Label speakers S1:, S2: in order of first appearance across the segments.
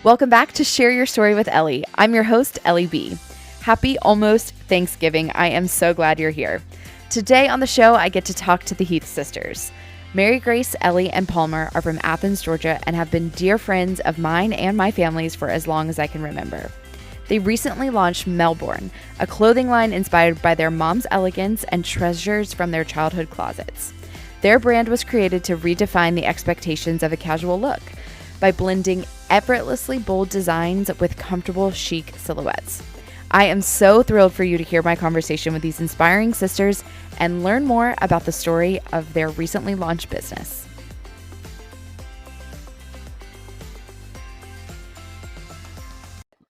S1: Welcome back to Share Your Story with Ellie. I'm your host, Ellie B. Happy almost Thanksgiving. I am so glad you're here. Today on the show, I get to talk to the Heath sisters. Mary Grace, Ellie, and Palmer are from Athens, Georgia, and have been dear friends of mine and my family's for as long as I can remember. They recently launched Melbourne, a clothing line inspired by their mom's elegance and treasures from their childhood closets. Their brand was created to redefine the expectations of a casual look by blending effortlessly bold designs with comfortable, chic silhouettes. I am so thrilled for you to hear my conversation with these inspiring sisters and learn more about the story of their recently launched business.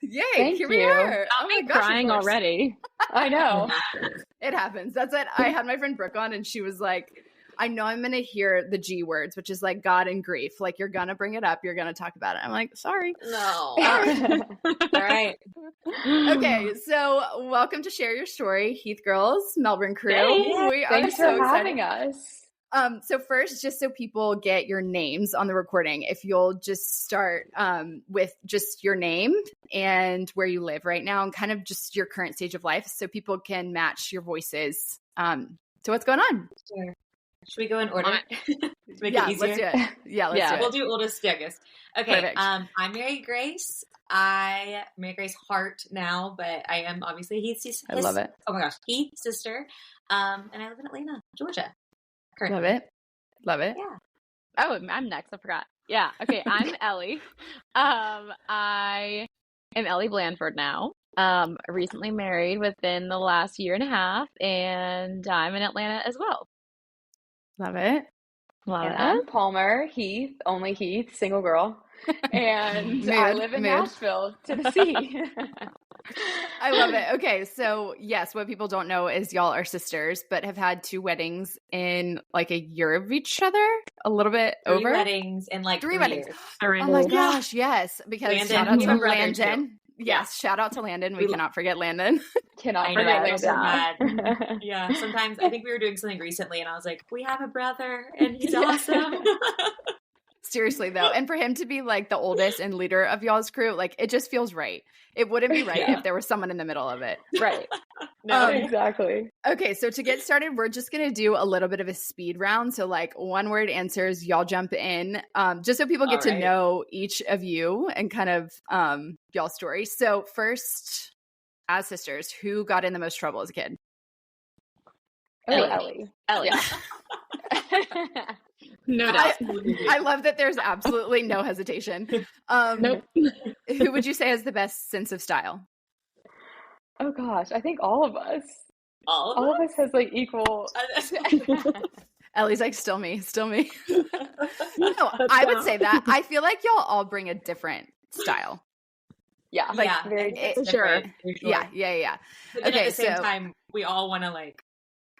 S1: Yay,
S2: Thank
S1: here
S2: you.
S1: we are.
S2: Oh my gosh, crying already. I know.
S1: It happens. That's it. I had my friend Brooke on and she was like, I know I'm going to hear the G words, which is like God and grief. Like you're going to bring it up. You're going to talk about it. I'm like, sorry.
S3: No. All right.
S1: Okay. So welcome to Share Your Story, Heath Girls, Melbourne crew.
S2: Hey, thanks for having us.
S1: So first, just so people get your names on the recording, if you'll just start with just your name and where you live right now and kind of just your current stage of life so people can match your voices. So what's going on?
S3: Sure. Should we go in order? Make
S1: yeah,
S3: it easier?
S1: let's do it. Yeah, let's do it.
S3: We'll do oldest to youngest. Okay.
S1: Perfect.
S3: I'm Mary Grace. I'm Mary Grace Hart now, but I am obviously Heath's
S1: I love it.
S3: Oh my gosh, Heath's sister. And I live in Atlanta, Georgia. Currently.
S1: Love it. Love it.
S3: Yeah.
S2: Oh, I'm next. I forgot. Yeah. Okay. I'm Ellie. I am Ellie Blandford now. Recently married within the last year and a half, and I'm in Atlanta as well.
S1: Love it.
S2: Love
S4: And
S2: it.
S4: I'm Palmer, Heath, only Heath, single girl. And I live in Nashville, Tennessee.
S1: I love it. Okay, so yes, what people don't know is y'all are sisters, but have had two weddings in like a year of each other, a little bit
S3: Three
S1: over.
S3: weddings in like 3
S1: weddings.
S3: years.
S1: Oh my gosh, yes, because
S3: Landon,
S1: shout out to
S3: my brother,
S1: Landon.
S3: too.
S1: Yes, shout out to Landon. We cannot forget Landon.
S4: Cannot
S3: I know,
S4: forget
S3: they're so
S4: Landon.
S3: bad. Yeah, sometimes I think we were doing something recently and I was like, we have a brother and he's awesome.
S1: Seriously though, and for him to be like the oldest and leader of y'all's crew, like it just feels right. It wouldn't be right if there was someone in the middle of it.
S4: Right.
S3: No,
S4: Exactly.
S1: Okay, so to get started, we're just going to do a little bit of a speed round. So like one word answers, y'all jump in, just so people get to know each of you and kind of y'all's stories. So first, as sisters, who got in the most trouble as a kid?
S4: Ellie.
S2: Yeah. No doubt.
S1: I love that there's absolutely no hesitation.
S2: Nope.
S1: Who would you say has the best sense of style?
S4: Oh gosh, I think all of us.
S3: all
S4: of us has like equal.
S1: Ellie's like, still me. No, I would say that. I feel like y'all all bring a different style.
S4: Yeah,
S1: Like,
S3: yeah,
S4: very
S3: it's
S2: sure.
S3: different,
S1: Yeah.
S3: But then
S1: Okay,
S3: at the same
S1: so-
S3: time, we all want to like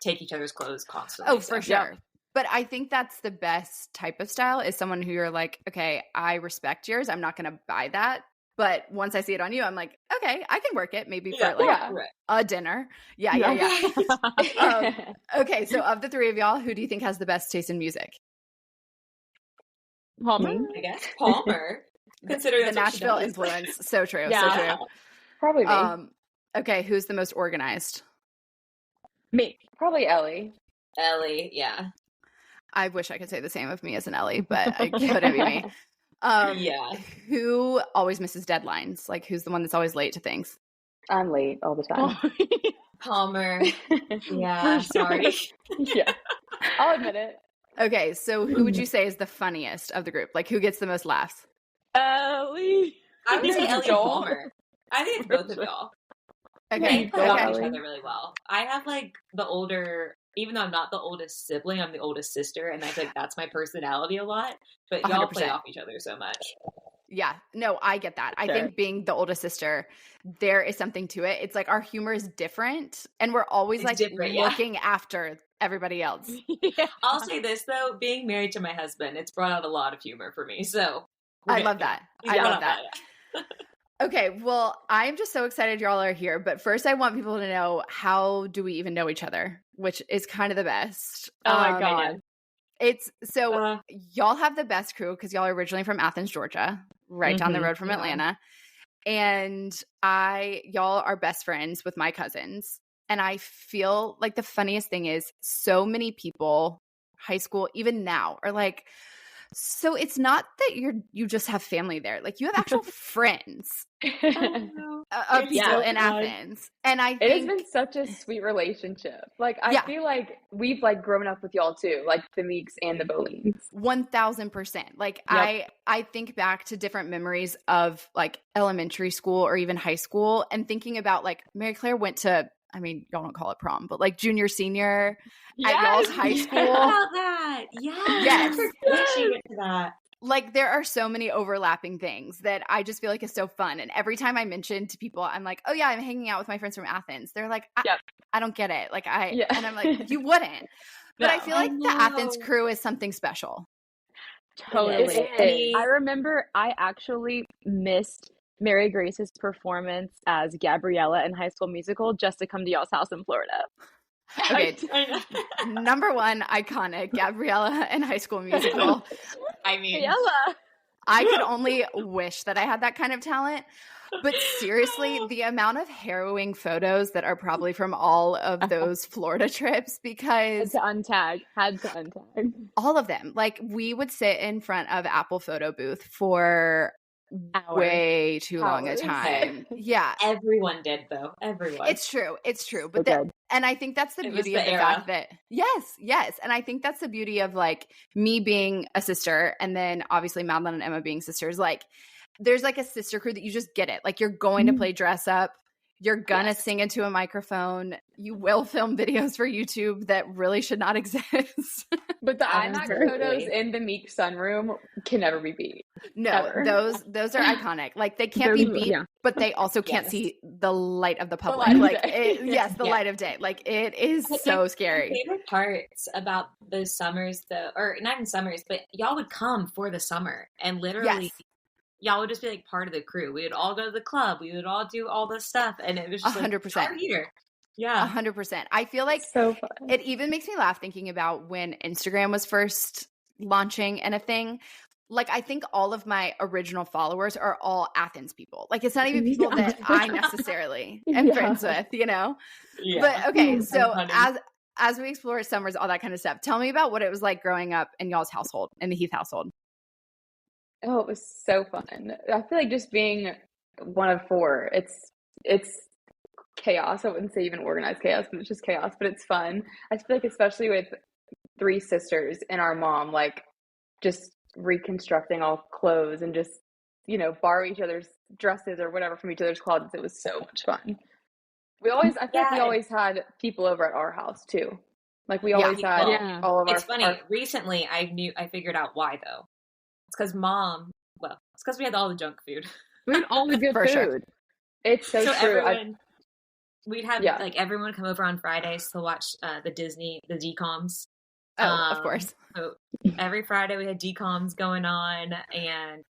S3: take each other's clothes constantly.
S1: Oh, for
S3: so.
S1: sure. But I think that's the best type of style is someone who you're like, okay, I respect yours. I'm not going to buy that. But once I see it on you, I'm like, okay, I can work it maybe for a dinner. Yeah. Okay, so of the three of y'all, who do you think has the best taste in music?
S2: Palmer?
S3: I guess Palmer. Considering
S1: the
S3: that's
S1: Nashville
S3: what she does.
S1: influence. So true.
S2: Yeah.
S1: So true.
S4: Probably me.
S1: Okay, who's the most organized?
S2: Me.
S4: Probably Ellie.
S3: Ellie, yeah.
S1: I wish I could say the same of me as an Ellie, but it couldn't be me.
S3: Yeah.
S1: Who always misses deadlines? Like, who's the one that's always late to things?
S4: I'm late all the time.
S3: Palmer. Yeah, sorry.
S4: Yeah, I'll admit it.
S1: Okay, so who would you say is the funniest of the group? Like, who gets the most laughs?
S2: Ellie.
S3: I would say Ellie and
S4: Joel.
S3: Palmer. I think it's both of y'all.
S1: Okay,
S3: We play off each
S4: Ellie.
S3: other really well. I have like the older, even though I'm not the oldest sibling, I'm the oldest sister, and I think that's my personality a lot. But y'all play
S1: 100%.
S3: off each other so much.
S1: Yeah, no, I get that. I
S4: Sure.
S1: think being the oldest sister, there is something to it. It's like our humor is different, and we're always
S3: It's
S1: like
S3: different, yeah.
S1: looking after everybody else.
S2: Yeah.
S3: I'll say this though, being married to my husband, it's brought out a lot of humor for me. So
S1: I love that.
S3: He's
S1: I
S3: brought
S1: love
S3: out
S1: that. Okay, well, I'm just so excited y'all are here. But first, I want people to know, how do we even know each other? Which is kind of the best.
S2: Oh my God.
S1: It's so y'all have the best crew because y'all are originally from Athens, Georgia, right down the road from Atlanta. And y'all are best friends with my cousins. And I feel like the funniest thing is so many people, high school, even now, are like, so it's not that you just have family there. Like you have actual friends of people in Athens. And I think
S4: it has been such a sweet relationship. Like I feel like we've like grown up with y'all too, like the Meeks and the Boleens.
S1: 1000%. Like I think back to different memories of like elementary school or even high school and thinking about like Mary Claire went to, I mean, y'all don't call it prom, but like junior, senior at y'all's high school.
S3: About that. Yes.
S1: Yes.
S3: Get to that.
S1: Like there are so many overlapping things that I just feel like is so fun. And every time I mention to people, I'm like, oh yeah, I'm hanging out with my friends from Athens. They're like, I don't get it. Like and I'm like, you wouldn't. But I feel like the Athens crew is something special.
S4: Totally. I remember I actually missed Mary Grace's performance as Gabriella in High School Musical just to come to y'all's house in Florida.
S1: Okay, number one, iconic, Gabriella in High School Musical.
S3: I mean,
S1: I could only wish that I had that kind of talent. But seriously, the amount of harrowing photos that are probably from all of those Florida trips, because
S4: had to untag
S1: all of them. Like we would sit in front of Apple photo booth for way too long a time. Yeah.
S3: Everyone did though. Everyone.
S1: It's true. But and I think that's the beauty of the fact that yes. And I think that's the beauty of like me being a sister and then obviously Madeline and Emma being sisters. Like there's like a sister crew that you just get it. Like you're going to play dress up. You're gonna sing into a microphone. You will film videos for YouTube that really should not exist.
S4: But the IMAX photos in the Meek sunroom can never be beat.
S1: No,
S4: ever.
S1: those are iconic. Like they can't be beat, but they also can't see the light of the public.
S4: The
S1: light of day. Like it is so scary.
S3: My favorite parts about those summers, though, or not even summers, but y'all would come for the summer and literally. Y'all would just be like part of the crew. We would all go to the club. We would all do all this stuff. And it was just
S1: 100%.
S3: Like, here. Yeah.
S1: 100%. I feel like
S4: so fun.
S1: It even makes me laugh thinking about when Instagram was first launching and a thing. Like, I think all of my original followers are all Athens people. Like, it's not even people that I necessarily am friends with, you know?
S3: Yeah.
S1: But okay, so as we explore summers, all that kind of stuff, tell me about what it was like growing up in y'all's household, in the Heath household.
S4: Oh, it was so fun. I feel like just being one of four, it's chaos. I wouldn't say even organized chaos, but it's just chaos, but it's fun. I feel like especially with three sisters and our mom, like just reconstructing all clothes and just, you know, borrow each other's dresses or whatever from each other's closets. It was so much fun. I feel like we always had people over at our house too. Like we always had all of our.
S3: It's funny. Recently, I figured out why though. It's because it's because we had all the junk food.
S4: We had all the good food. Sure. It's so true.
S3: We'd have like everyone come over on Fridays to watch the DComs.
S1: Of course.
S3: So every Friday we had DComs going on, and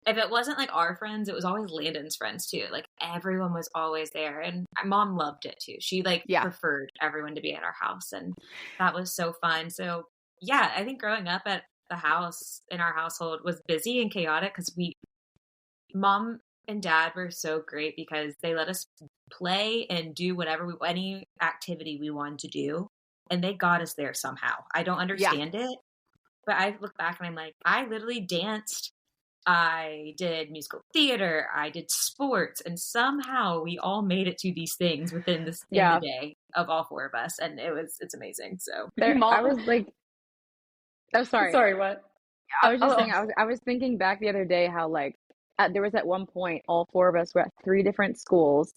S3: if it wasn't like our friends, it was always Landon's friends too. Like everyone was always there, and my mom loved it too. She preferred everyone to be at our house, and that was so fun. So yeah, I think growing up at the house in our household was busy and chaotic because mom and dad were so great because they let us play and do any activity we wanted to do, and they got us there somehow. I don't understand it, but I look back and I'm like, I literally danced, I did musical theater, I did sports, and somehow we all made it to these things within the day of all four of us, and it's amazing. So
S4: I was like, oh, sorry, what?
S5: I was just saying, I was thinking back the other day how like there was at one point all four of us were at three different schools,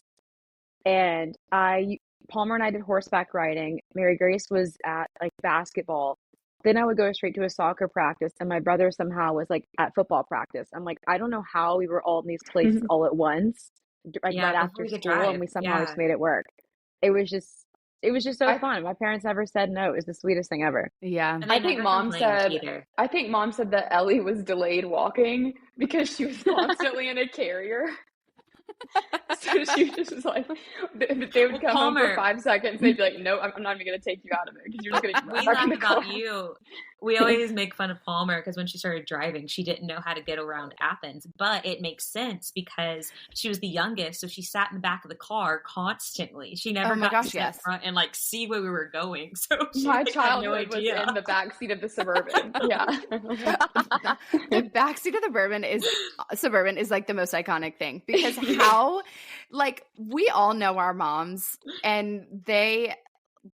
S5: and Palmer and I did horseback riding. Mary Grace was at like basketball. Then I would go straight to a soccer practice, and my brother somehow was like at football practice. I'm like, I don't know how we were all in these places all at once, like right after school, and we somehow just made it work. It was just so fun. My parents never said no. It was the sweetest thing ever.
S1: Yeah.
S4: I think mom said that Ellie was delayed walking because she was constantly in a carrier. So she was like, they would come home for 5 seconds. They'd be like, no, I'm not even going to take you out of it because you're just going to
S3: we laugh about you. we always make fun of Palmer because when she started driving, she didn't know how to get around Athens. But it makes sense because she was the youngest, so she sat in the back of the car constantly. She never got to sit in front and like see where we were going. So she
S4: my
S3: had
S4: childhood
S3: no
S4: was
S3: idea.
S4: in the backseat of the Suburban. Yeah,
S1: the backseat of the Suburban is like the most iconic thing because how, like, we all know our moms and they,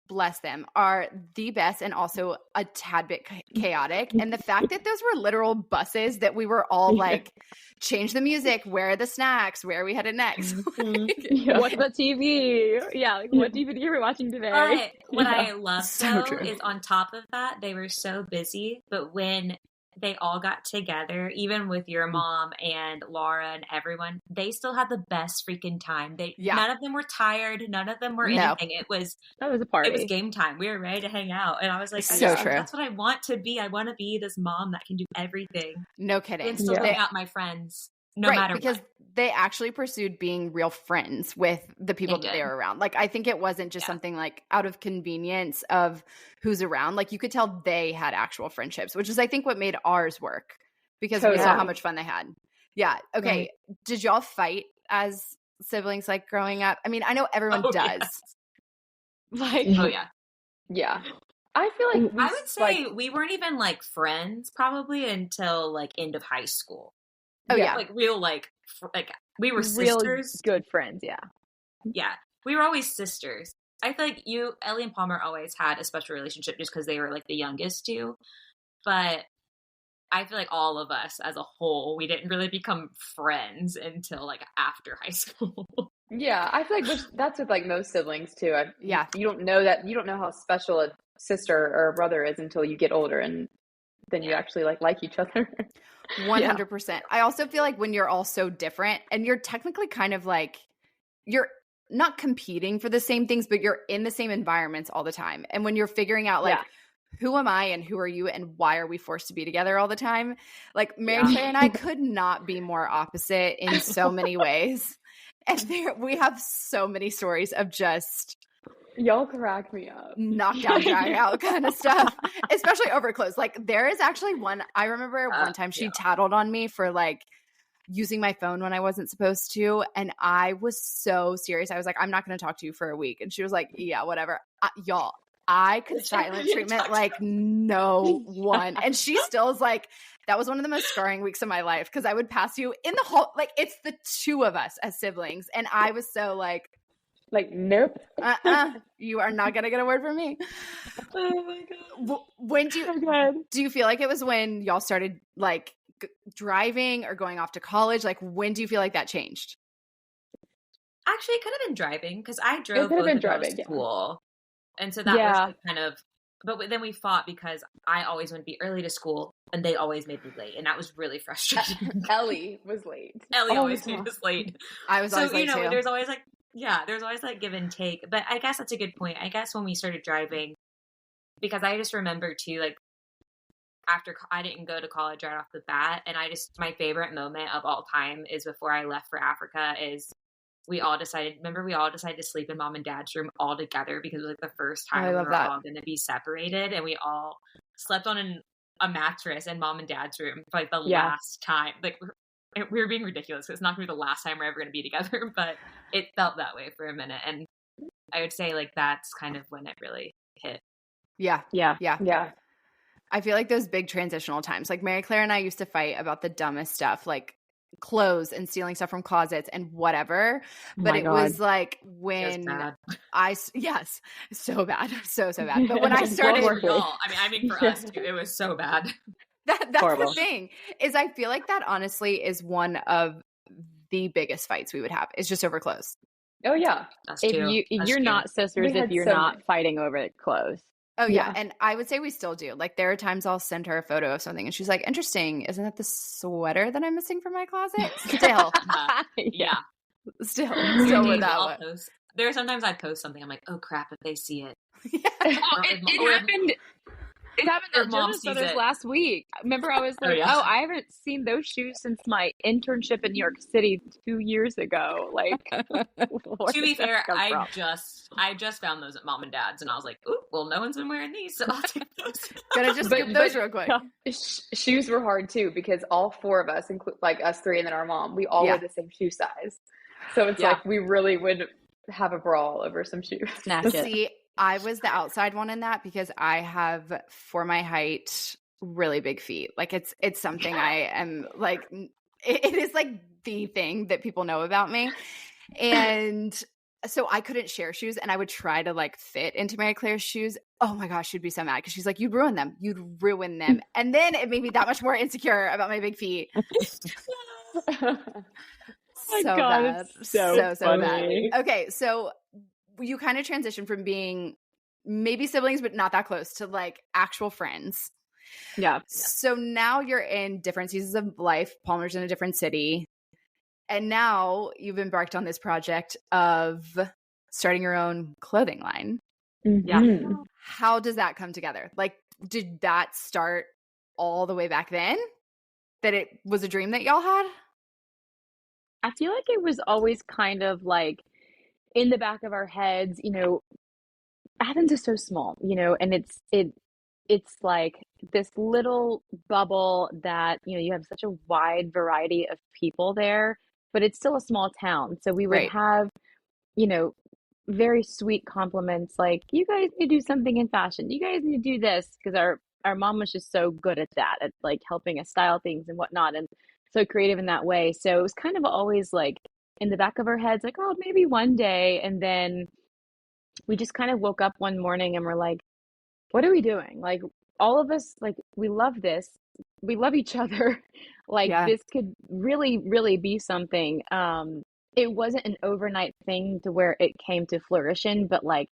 S1: bless them, are the best and also a tad bit chaotic. And the fact that those were literal buses that we were all like, change the music, where are the snacks, where are we headed next?
S5: What's the TV? Yeah, like what DVD are we watching today?
S3: But what I love though is on top of that, they were so busy, but when they all got together, even with your mom and Laura and everyone, they still had the best freaking time. None of them were tired. None of them were anything. That was a party. It was game time. We were ready to hang out. And I was like,
S1: so true.
S3: That's what I want to be. I want to be this mom that can do everything.
S1: No kidding.
S3: And still hang out my friends. No matter
S1: because
S3: what.
S1: They actually pursued being real friends with the people that they were around. Like, I think it wasn't just something like out of convenience of who's around. Like, you could tell they had actual friendships, which is, I think, what made ours work because we saw how much fun they had. Yeah. Okay. Right. Did y'all fight as siblings, like, growing up? I mean, I know everyone does.
S3: Yes.
S5: Like,
S4: yeah. I feel like
S3: I would say we weren't even like friends probably until like end of high school.
S1: Oh yeah.
S3: Like real, like we were sisters.
S5: Real good friends, yeah.
S3: Yeah. We were always sisters. I feel like Ellie and Palmer always had a special relationship just because they were like the youngest too. But I feel like all of us as a whole, we didn't really become friends until like after high school.
S4: Yeah, I feel like that's with like most siblings too. You don't know how special a sister or a brother is until you get older and then you actually like each other.
S1: 100%. I also feel like when you're all so different and you're technically kind of like, you're not competing for the same things, but you're in the same environments all the time. And when you're figuring out like, who am I and who are you and why are we forced to be together all the time? Like Mary Claire and I could not be more opposite in so many ways. And we have so many stories of just
S4: y'all crack me up,
S1: knock down, drag out kind of stuff, especially over clothes. Like there is actually one, I remember one time she tattled on me for like using my phone when I wasn't supposed to. And I was so serious. I was like, I'm not going to talk to you for a week. And she was like, yeah, whatever. Y'all, I could silent treatment like no one. And she still is like, that was one of the most scarring weeks of my life because I would pass you in the hall. Like it's the two of us as siblings. And I was so like,
S4: nope.
S1: You are not going to get a word from me.
S3: Oh my God.
S1: When do you feel like it was when y'all started like driving or going off to college? Like when do you feel like that changed?
S3: Actually, it could have been driving because I drove both of them to school. And so that was like kind of, but then we fought because I always wanted to be early to school and they always made me late. And that was really frustrating.
S4: Ellie was late.
S3: Ellie always made us late.
S1: I was always late too.
S3: There's always like, there's always that give and take. But I guess that's a good point. I guess when we started driving, because I just remember too, like after I didn't go to college right off the bat. And my favorite moment of all time is before I left for Africa is we all decided to sleep in mom and dad's room all together because it was like the first time we were all going to be separated. And we all slept on a mattress in mom and dad's room for like the last time. Like we were being ridiculous. It's not going to be the last time we're ever going to be together, but it felt that way for a minute. And I would say like that's kind of when it really hit.
S1: Yeah. I feel like those big transitional times, like Mary Claire and I used to fight about the dumbest stuff, like clothes and stealing stuff from closets and whatever. But was like when so bad. So bad. But when I started,
S3: I mean for us too, it was so bad.
S1: That's horrible. The thing is, I feel like that honestly is one of the biggest fights we would have. It's just over clothes.
S4: Oh yeah,
S5: you're not sisters if you're not fighting over clothes.
S1: Oh yeah, and I would say we still do. Like there are times I'll send her a photo of something, and she's like, "Interesting, isn't that the sweater that I'm missing from my closet?" Still, still with that one.
S3: There are sometimes I post something, I'm like, "Oh crap!" If they see it,
S4: it happened.
S5: It happened
S3: Your
S5: at
S3: mom
S5: Jonas
S3: sees
S5: Brothers
S3: it.
S5: last week. Remember, I was like,
S3: yeah.
S5: oh, I haven't seen those shoes since my internship in New York City 2 years ago. Like, where
S3: To be
S5: did that
S3: fair,
S5: come
S3: I
S5: from?
S3: just found those at mom and dad's, and I was like, "Ooh, well, no one's been wearing these, so I'll take those."
S1: Gonna just skip those real quick.
S4: Shoes were hard too because all four of us, include like us three and then our mom, we all
S1: Yeah.
S4: wear the same shoe size. So it's like we really would have a brawl over some shoes.
S5: Snatch it.
S1: See, I was the outside one in that because I have, for my height, really big feet. Like it's something I am like, it is like the thing that people know about me. And so I couldn't share shoes, and I would try to like fit into Mary Claire's shoes. Oh my gosh, she'd be so mad because she's like, you'd ruin them. You'd ruin them. And then it made me that much more insecure about my big feet.
S5: My
S1: So
S5: God,
S1: bad.
S5: it's
S1: So
S3: funny.
S1: bad. Okay, so you kind of transitioned from being maybe siblings, but not that close, to like actual friends.
S5: Yeah.
S1: So now you're in different seasons of life. Palmer's in a different city. And now you've embarked on this project of starting your own clothing line.
S5: Yeah.
S1: How does that come together? Like, did that start all the way back then? That it was a dream that y'all had?
S5: I feel like it was always kind of like in the back of our heads, you know, Athens is so small, you know, and it's like this little bubble that, you know, you have such a wide variety of people there, but it's still a small town. So we would
S1: Right.
S5: have, you know, very sweet compliments like, you guys need to do something in fashion. You guys need to do this, because our mom was just so good at that, at like helping us style things and whatnot, and so creative in that way. So it was kind of always like in the back of our heads, like, oh, maybe one day. And then we just kind of woke up one morning and we're like, what are we doing? Like, all of us, like, we love this. We love each other. Like,
S1: Yeah.
S5: this could really, really be something. It wasn't an overnight thing to where it came to fruition, but like,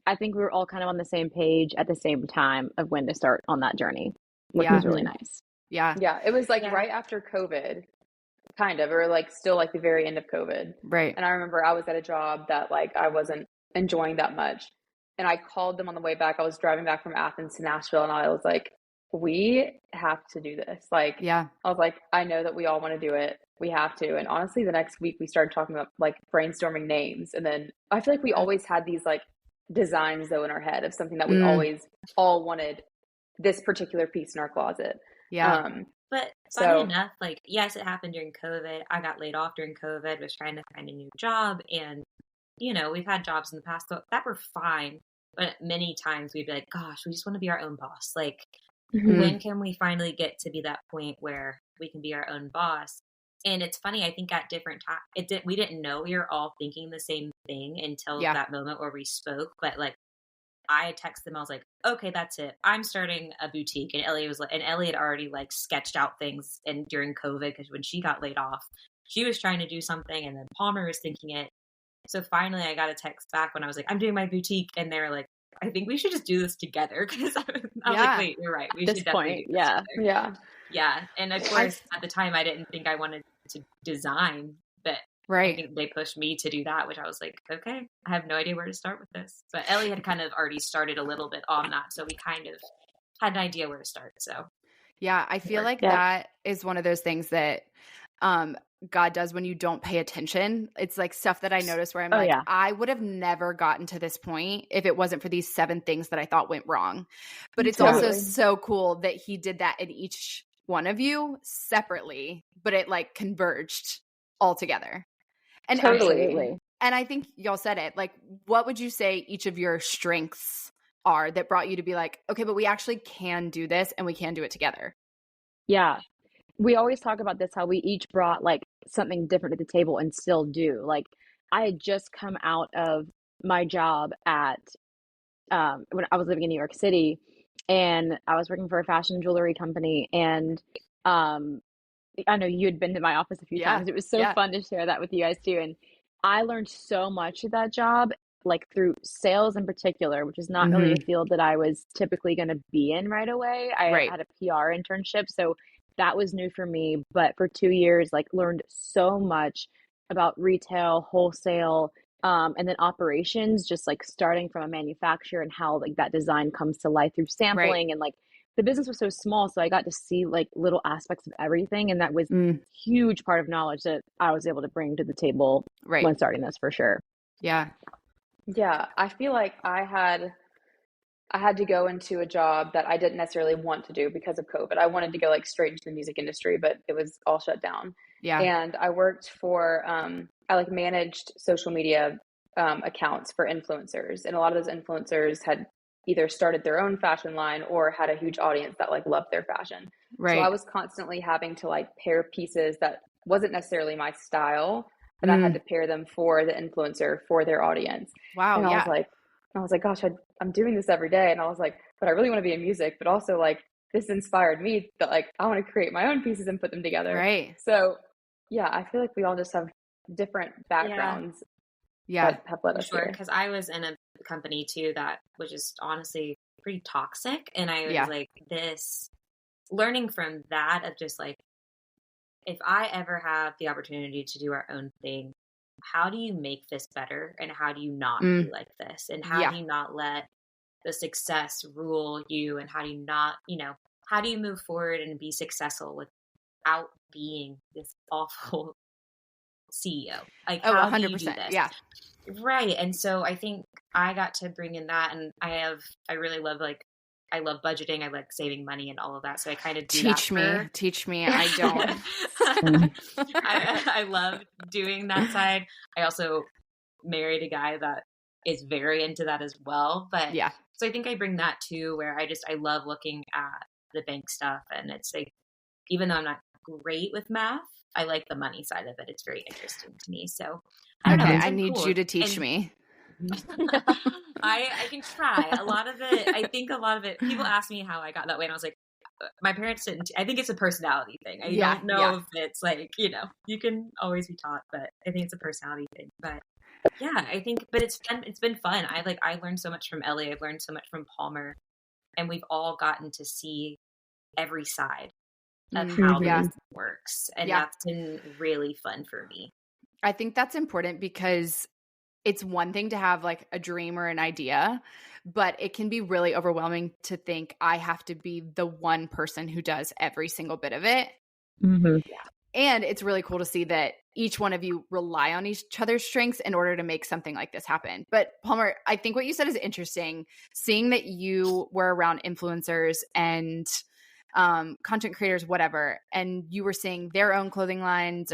S5: I think we were all kind of on the same page at the same time of when to start on that journey, which
S1: Yeah.
S5: was really nice.
S1: Yeah.
S4: Yeah, it was like right after COVID, kind of, or like still like the very end of COVID.
S1: Right.
S4: And I remember I was at a job that like I wasn't enjoying that much. And I called them on the way back. I was driving back from Athens to Nashville, and I was like, we have to do this. Like,
S1: Yeah.
S4: I was like, I know that we all want to do it. We have to. And honestly, the next week we started talking about like brainstorming names. And then I feel like we always had these like designs though in our head of something that we always all wanted, this particular piece in our closet.
S1: Yeah.
S3: But funny enough, like, yes, it happened during COVID. I got laid off during COVID, was trying to find a new job. And, you know, we've had jobs in the past that were fine. But many times we'd be like, gosh, we just want to be our own boss. Like, when can we finally get to be that point where we can be our own boss? And it's funny, I think at different times, we didn't know we were all thinking the same thing until that moment where we spoke. But like, I had texted them, I was like, okay, that's it. I'm starting a boutique. And Ellie was like, and Ellie had already like sketched out things and during COVID, because when she got laid off, she was trying to do something, and then Palmer was thinking it. So finally I got a text back when I was like, I'm doing my boutique, and they were like, I think we should just do this together. Because I was like, wait, you're right. We should definitely do this together. Yeah. And of course, at the time, I didn't think I wanted to design, but I think they pushed me to do that, which I was like, okay, I have no idea where to start with this. But Ellie had kind of already started a little bit on that, so we kind of had an idea where to start. So
S1: yeah, I feel like that is one of those things that God does when you don't pay attention. It's like stuff that I noticed where I'm I would have never gotten to this point if it wasn't for these 7 things that I thought went wrong. But it's also so cool that he did that in each one of you separately, but it like converged all together. And
S5: Absolutely.
S1: And I think y'all said it. Like, what would you say each of your strengths are that brought you to be like, okay, but we actually can do this and we can do it together?
S5: Yeah. We always talk about this, how we each brought like something different to the table and still do. Like, I had just come out of my job at when I was living in New York City, and I was working for a fashion jewelry company, and I know you had been to my office a few times. It was so fun to share that with you guys too. And I learned so much at that job, like through sales in particular, which is not really a field that I was typically going to be in right away. I had a PR internship, so that was new for me. But for 2 years, like, learned so much about retail, wholesale, And then operations, just like starting from a manufacturer and how like that design comes to life through sampling. And like the business was so small, so I got to see like little aspects of everything, and that was huge part of knowledge that I was able to bring to the table when starting this, for sure.
S1: Yeah
S4: I feel like I had to go into a job that I didn't necessarily want to do because of COVID. I wanted to go like straight into the music industry, but it was all shut down. And I worked for I like managed social media accounts for influencers, and a lot of those influencers had either started their own fashion line or had a huge audience that like loved their fashion. So I was constantly having to like pair pieces that wasn't necessarily my style, but I had to pair them for the influencer, for their audience.
S1: Wow.
S4: And I was like, gosh, I'm doing this every day. And I was like, but I really want to be in music, but also like this inspired me that like I want to create my own pieces and put them together. So yeah, I feel like we all just have different backgrounds. That have led us here.
S3: Because I was in a company too that was just honestly pretty toxic, and I was like this learning from that of just like, if I ever have the opportunity to do our own thing, how do you make this better, and how do you not be like this, and how do you not let the success rule you, and how do you not, how do you move forward and be successful without being this awful CEO? Like, how 100%, do you do this?
S1: Yeah.
S3: Right. And so I think I got to bring in that, and I really love I love budgeting. I like saving money and all of that. So I kind of do
S1: teach me. I don't.
S3: I love doing that side. I also married a guy that is very into that as well. But so I think I bring that too, where I love looking at the bank stuff, and it's like, even though I'm not great with math, I like the money side of it. It's very interesting to me. So
S1: I need you to teach me.
S3: I can try. A lot of it, people ask me how I got that way, and I was like, my parents didn't. I think it's a personality thing. I don't know if it's like, you can always be taught, but I think it's a personality thing. But yeah, I think, but it's been fun. I learned so much from Ellie. I've learned so much from Palmer, and we've all gotten to see every side of how this works. And that's been really fun for me.
S1: I think that's important, because it's one thing to have like a dream or an idea, but it can be really overwhelming to think I have to be the one person who does every single bit of it. And it's really cool to see that each one of you rely on each other's strengths in order to make something like this happen. But Palmer, I think what you said is interesting, seeing that you were around influencers and content creators, whatever, and you were seeing their own clothing lines,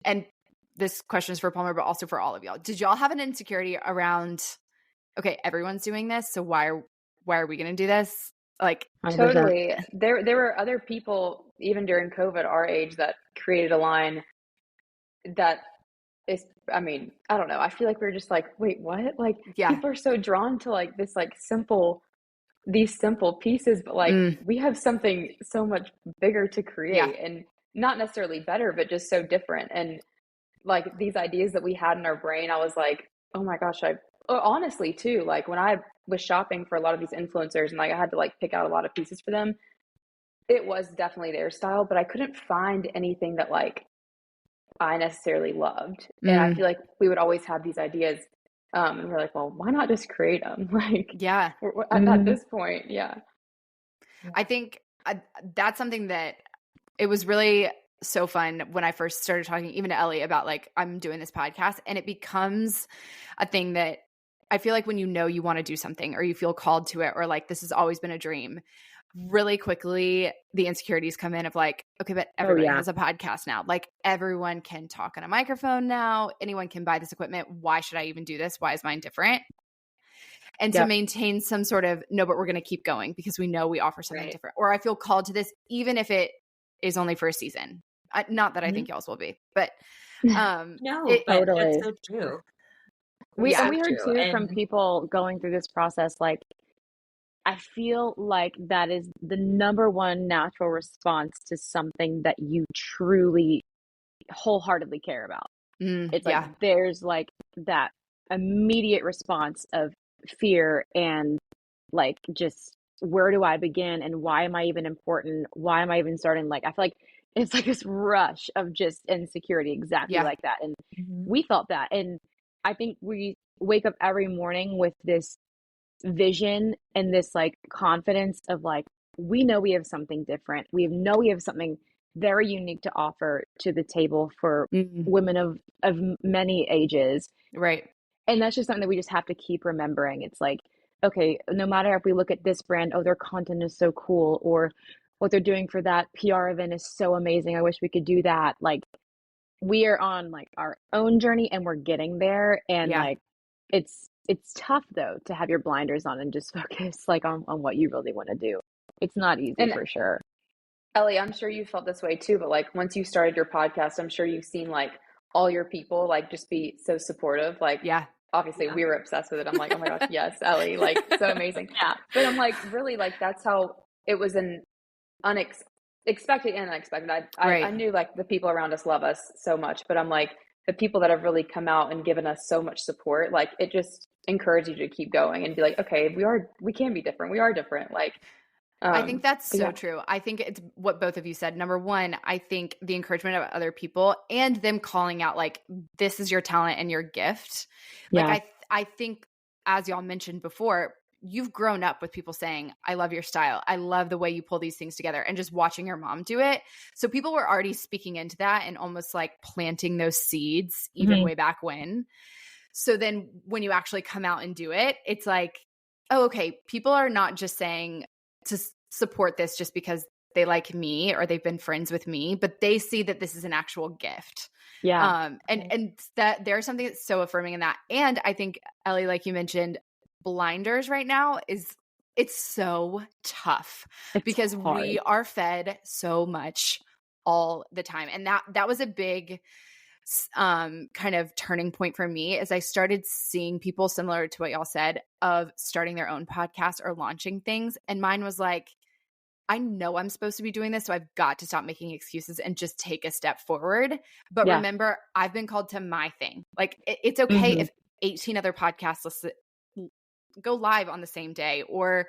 S1: and this question is for Palmer, but also for all of y'all. Did y'all have an insecurity around, okay, everyone's doing this, so why are we going to do this? Like,
S4: totally. There were other people even during COVID our age that created a line that is, I mean, I don't know. I feel like we were just like, wait, what? Like, people are so drawn to like this, like these simple pieces, but like we have something so much bigger to create, and not necessarily better, but just so different. And like these ideas that we had in our brain, I was like, oh my gosh, honestly too, like when I was shopping for a lot of these influencers and like I had to like pick out a lot of pieces for them, it was definitely their style, but I couldn't find anything that like I necessarily loved. And I feel like we would always have these ideas, and we're like, well, why not just create them? Like, at this point.
S1: I think that's something that it was really so fun when I first started talking even to Ellie about like, I'm doing this podcast, and it becomes a thing that I feel like when you want to do something, or you feel called to it, or like this has always been a dream, really quickly the insecurities come in of like, okay, but everybody has a podcast now. Like everyone can talk on a microphone now. Anyone can buy this equipment. Why should I even do this? Why is mine different? And to maintain some sort of, no, but we're going to keep going because we know we offer something different. Or I feel called to this, even if it is only for a season. Not that I think y'all's will be, but
S3: no, but
S5: totally.
S3: That's so true.
S5: We heard too from people going through this process, like, I feel like that is the number one natural response to something that you truly wholeheartedly care about. It's like there's like that immediate response of fear and like just where do I begin and why am I even important? Why am I even starting? Like I feel like it's like this rush of just insecurity, exactly like that. And we felt that. And I think we wake up every morning with this vision and this like confidence of like, we know we have something different. We know we have something very unique to offer to the table for women of many ages.
S1: Right.
S5: And that's just something that we just have to keep remembering. It's like, okay, no matter if we look at this brand, oh, their content is so cool, or what they're doing for that PR event is so amazing. I wish we could do that. Like, we are on like our own journey and we're getting there. And like, it's tough though to have your blinders on and just focus like on what you really want to do. It's not easy for sure.
S4: Ellie, I'm sure you felt this way too, but like once you started your podcast, I'm sure you've seen like all your people like just be so supportive. Like, obviously we were obsessed with it. I'm like, oh my gosh, yes, Ellie, like so amazing. But I'm like, really, like that's how it was an expected and unexpected. I knew like the people around us love us so much, but I'm like, the people that have really come out and given us so much support, like it just encouraged you to keep going and be like, okay, we can be different. We are different. Like,
S1: I think that's so true. I think it's what both of you said. Number one, I think the encouragement of other people and them calling out like, this is your talent and your gift. Like I think, as y'all mentioned before, you've grown up with people saying, I love your style. I love the way you pull these things together, and just watching your mom do it. So people were already speaking into that and almost like planting those seeds even way back when. So then when you actually come out and do it, it's like, oh, okay, people are not just saying to support this just because they like me or they've been friends with me, but they see that this is an actual gift. And that there's something that's so affirming in that. And I think, Ellie, like you mentioned, blinders right now it's so tough because we are fed so much all the time. And that was a big kind of turning point for me as I started seeing people similar to what y'all said of starting their own podcast or launching things. And mine was like, I know I'm supposed to be doing this, so I've got to stop making excuses and just take a step forward. But remember, I've been called to my thing. Like it's okay if 18 other podcasts go live on the same day or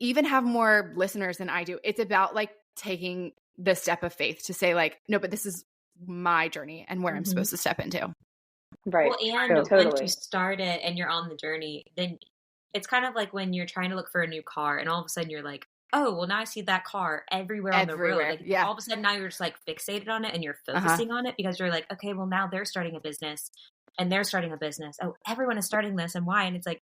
S1: even have more listeners than I do. It's about like taking the step of faith to say like, no, but this is my journey and where I'm supposed to step into.
S4: Right.
S3: Well, and once you start it and you're on the journey, then it's kind of like when you're trying to look for a new car and all of a sudden you're like, oh, well, now I see that car everywhere on the road. Like all of a sudden now you're just like fixated on it and you're focusing on it because you're like, okay, well, now they're starting a business and they're starting a business. Oh, everyone is starting this and why? And it's like,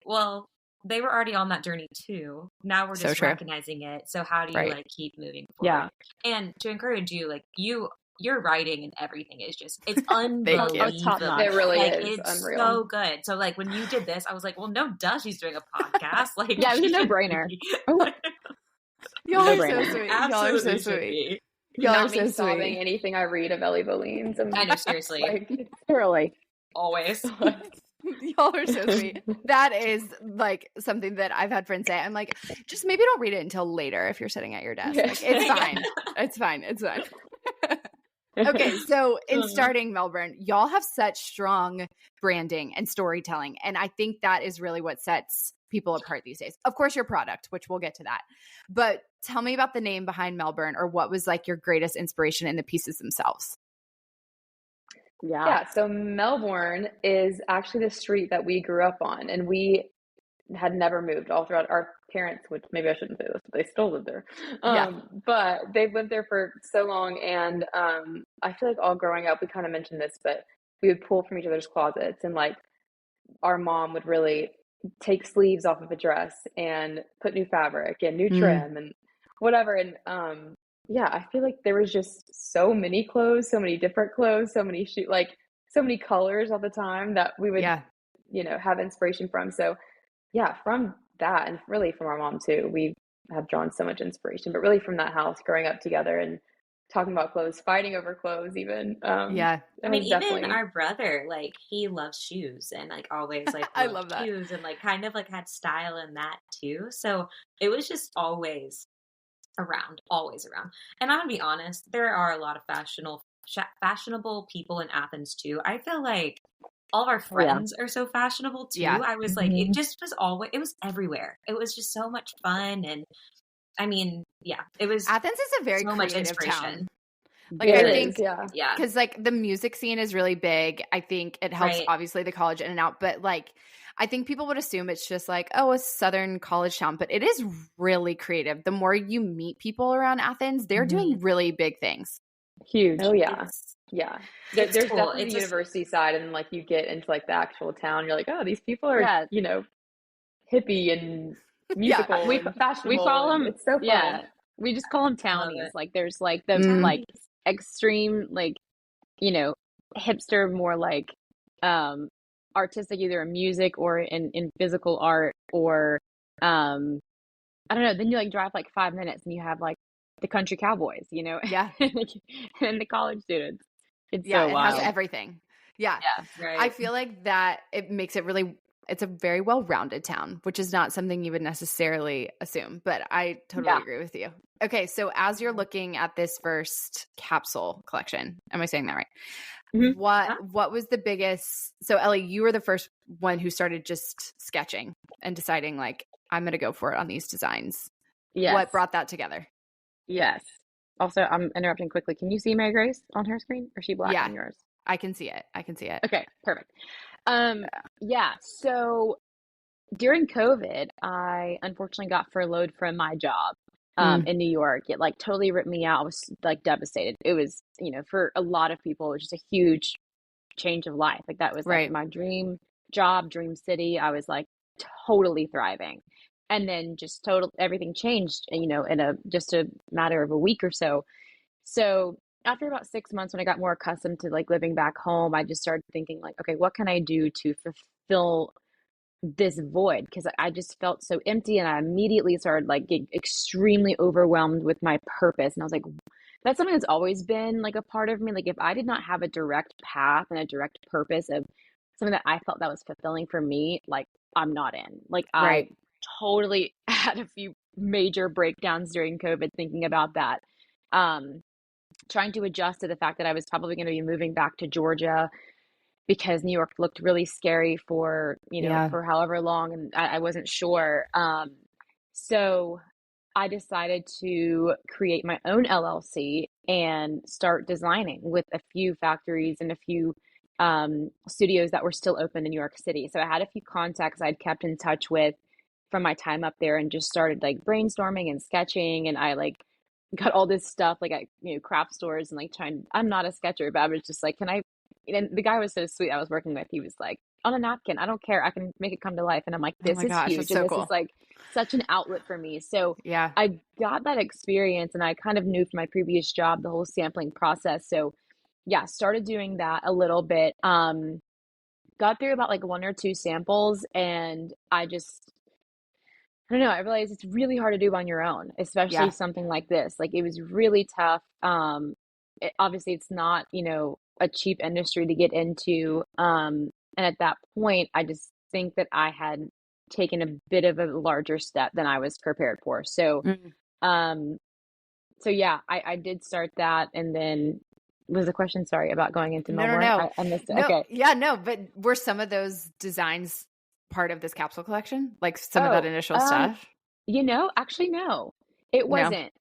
S3: well, they were already on that journey too. Now we're just recognizing it. So how do you like keep moving forward? And to encourage you, like your writing and everything is just, it's unbelievable.
S4: It really is
S3: it's
S4: unreal.
S3: So good. So like when you did this, I was like, well, no, duh, she's doing a podcast. Like,
S5: it was a no-brainer.
S1: Y'all are so sweet. Y'all are so sweet.
S4: Y'all are so sobbing anything I read of Ellie Boleyn's.
S3: I know, seriously.
S4: Like,
S5: thoroughly.
S3: Always.
S1: Y'all are so sweet. That is like something that I've had friends say. I'm like, just maybe don't read it until later if you're sitting at your desk. Like, it's fine. It's fine. It's fine. Okay, so in starting Melbourne, y'all have such strong branding and storytelling. And I think that is really what sets people apart these days. Of course, your product, which we'll get to that. But tell me about the name behind Melbourne, or what was like your greatest inspiration in the pieces themselves.
S4: Yeah, so Melbourne is actually the street that we grew up on, and we had never moved all throughout. Our parents, which maybe I shouldn't say this, but they still live there. But they've lived there for so long, and I feel like all growing up, we kind of mentioned this, but we would pull from each other's closets, and like our mom would really take sleeves off of a dress and put new fabric and new trim and whatever. And I feel like there was just so many clothes, so many different clothes, so many so many colors all the time that we would, have inspiration from. So from that, and really from our mom too, we have drawn so much inspiration, but really from that house growing up together and talking about clothes, fighting over clothes even.
S3: I mean, even our brother, like he loves shoes and like always like
S1: I love that.
S3: Shoes and like kind of like had style in that too. So it was just always around. And I'm gonna be honest, there are a lot of fashionable people in Athens too. I feel like all of our friends are so fashionable too. I was like, it just was it was everywhere. It was just so much fun. And I mean, yeah, it was
S1: Athens is a very
S3: so much
S1: creative
S3: inspiration.
S1: town. Like,
S4: It
S1: I
S4: is,
S1: think,
S4: yeah.
S1: because like the music scene is really big. I think it helps,
S3: Right.
S1: obviously, the college in and out. But like, I think people would assume it's just like, oh, a Southern college town. But it is really creative. The more you meet people around Athens, they're doing really big things.
S5: Huge.
S4: Oh yeah.
S3: It's
S4: Yeah.
S3: it's
S4: There's
S3: cool.
S4: definitely
S3: It's
S4: the
S3: just
S4: university side, and like you get into like the actual town, you're like, oh, these people are,
S5: Yeah.
S4: you know, hippie and
S1: Yeah.
S4: musical
S5: We
S4: and
S5: we
S4: fashionable,
S5: call
S4: and
S5: them,
S4: it's so
S5: yeah,
S4: fun.
S5: we just call them
S3: I love
S5: townies.
S3: it.
S5: Like there's like the like
S3: Townies.
S5: extreme like, you know, hipster, more like um artistic, either in music or in physical art, or um I don't know, then you like drive like 5 minutes and you have like the country cowboys, you know,
S1: Yeah.
S5: and the college students. It's
S1: Yeah.
S5: so
S1: It has
S5: wild.
S1: everything. Yeah.
S5: Yeah.
S1: I
S3: Right.
S1: feel like that it makes it really, it's a very well-rounded town, which is not something you would necessarily assume, but I totally
S5: Yeah.
S1: agree with you. Okay, so as you're looking at this first capsule collection, am I saying that right?
S5: Mhm.
S1: What was the biggest, so Ellie, you were the first one who started just sketching and deciding like, I'm going to go for it on these designs.
S5: Yes.
S1: What brought that together?
S5: Yes. Also, I'm interrupting quickly. Can you see Mary Grace on her screen? Or is she black
S1: Yeah.
S5: on yours?
S1: I can see it. I can see it.
S5: Okay, perfect. Yeah, so during COVID, I unfortunately got furloughed from my job in New York. It like totally ripped me out. I was like devastated. It was, you know, for a lot of people, it was just a huge change of life. Like that was like
S1: Right.
S5: my dream job, dream city. I was like totally thriving. And then just total everything changed, you know, in just a matter of a week or so. So after about 6 months, when I got more accustomed to like living back home, I just started thinking like, okay, what can I do to fulfill this void? Because I just felt so empty, and I immediately started like getting extremely overwhelmed with my purpose. And I was like, that's something that's always been like a part of me. Like if I did not have a direct path and a direct purpose of something that I felt that was fulfilling for me, like I'm not in. Like I
S1: Right.
S5: totally had a few major breakdowns during COVID thinking about that. Um, Trying to adjust to the fact that I was probably going to be moving back to Georgia because New York looked really scary for, you know,
S1: Yeah.
S5: for however long, and I wasn't sure. So I decided to create my own LLC and start designing with a few factories and a few studios that were still open in New York City. So I had a few contacts I'd kept in touch with from my time up there, and just started like brainstorming and sketching. And I like got all this stuff like at, you know, craft stores, and like trying, I'm not a sketcher, but I was just like, can I, and the guy was so sweet I was working with, he was like, on a napkin, I don't care, I can make it come to life. And I'm like,
S1: Oh
S5: this
S1: my
S5: is
S1: gosh,
S5: huge,
S1: that's
S5: and
S1: so
S5: this is
S1: cool.
S5: like such an outlet for me. So
S1: Yeah.
S5: I got that experience, and I kind of knew from my previous job the whole sampling process. So yeah, started doing that a little bit. Got through about like one or two samples, and I don't know, I realized it's really hard to do on your own, especially
S1: Yeah.
S5: something like this. Like it was really tough. Obviously it's not, you know, a cheap industry to get into. And at that point, I just think that I had taken a bit of a larger step than I was prepared for. So,
S1: Mm.
S5: um, so yeah, I did start that. And then was the question, sorry, about going into
S1: No,
S5: Melbourne?
S1: no.
S5: I missed it.
S1: No,
S5: Okay.
S1: yeah, no, but were some of those designs part of this capsule collection? Like some of that
S5: Oh,
S1: initial stuff?
S5: you know, actually, no, it
S1: No.
S5: wasn't.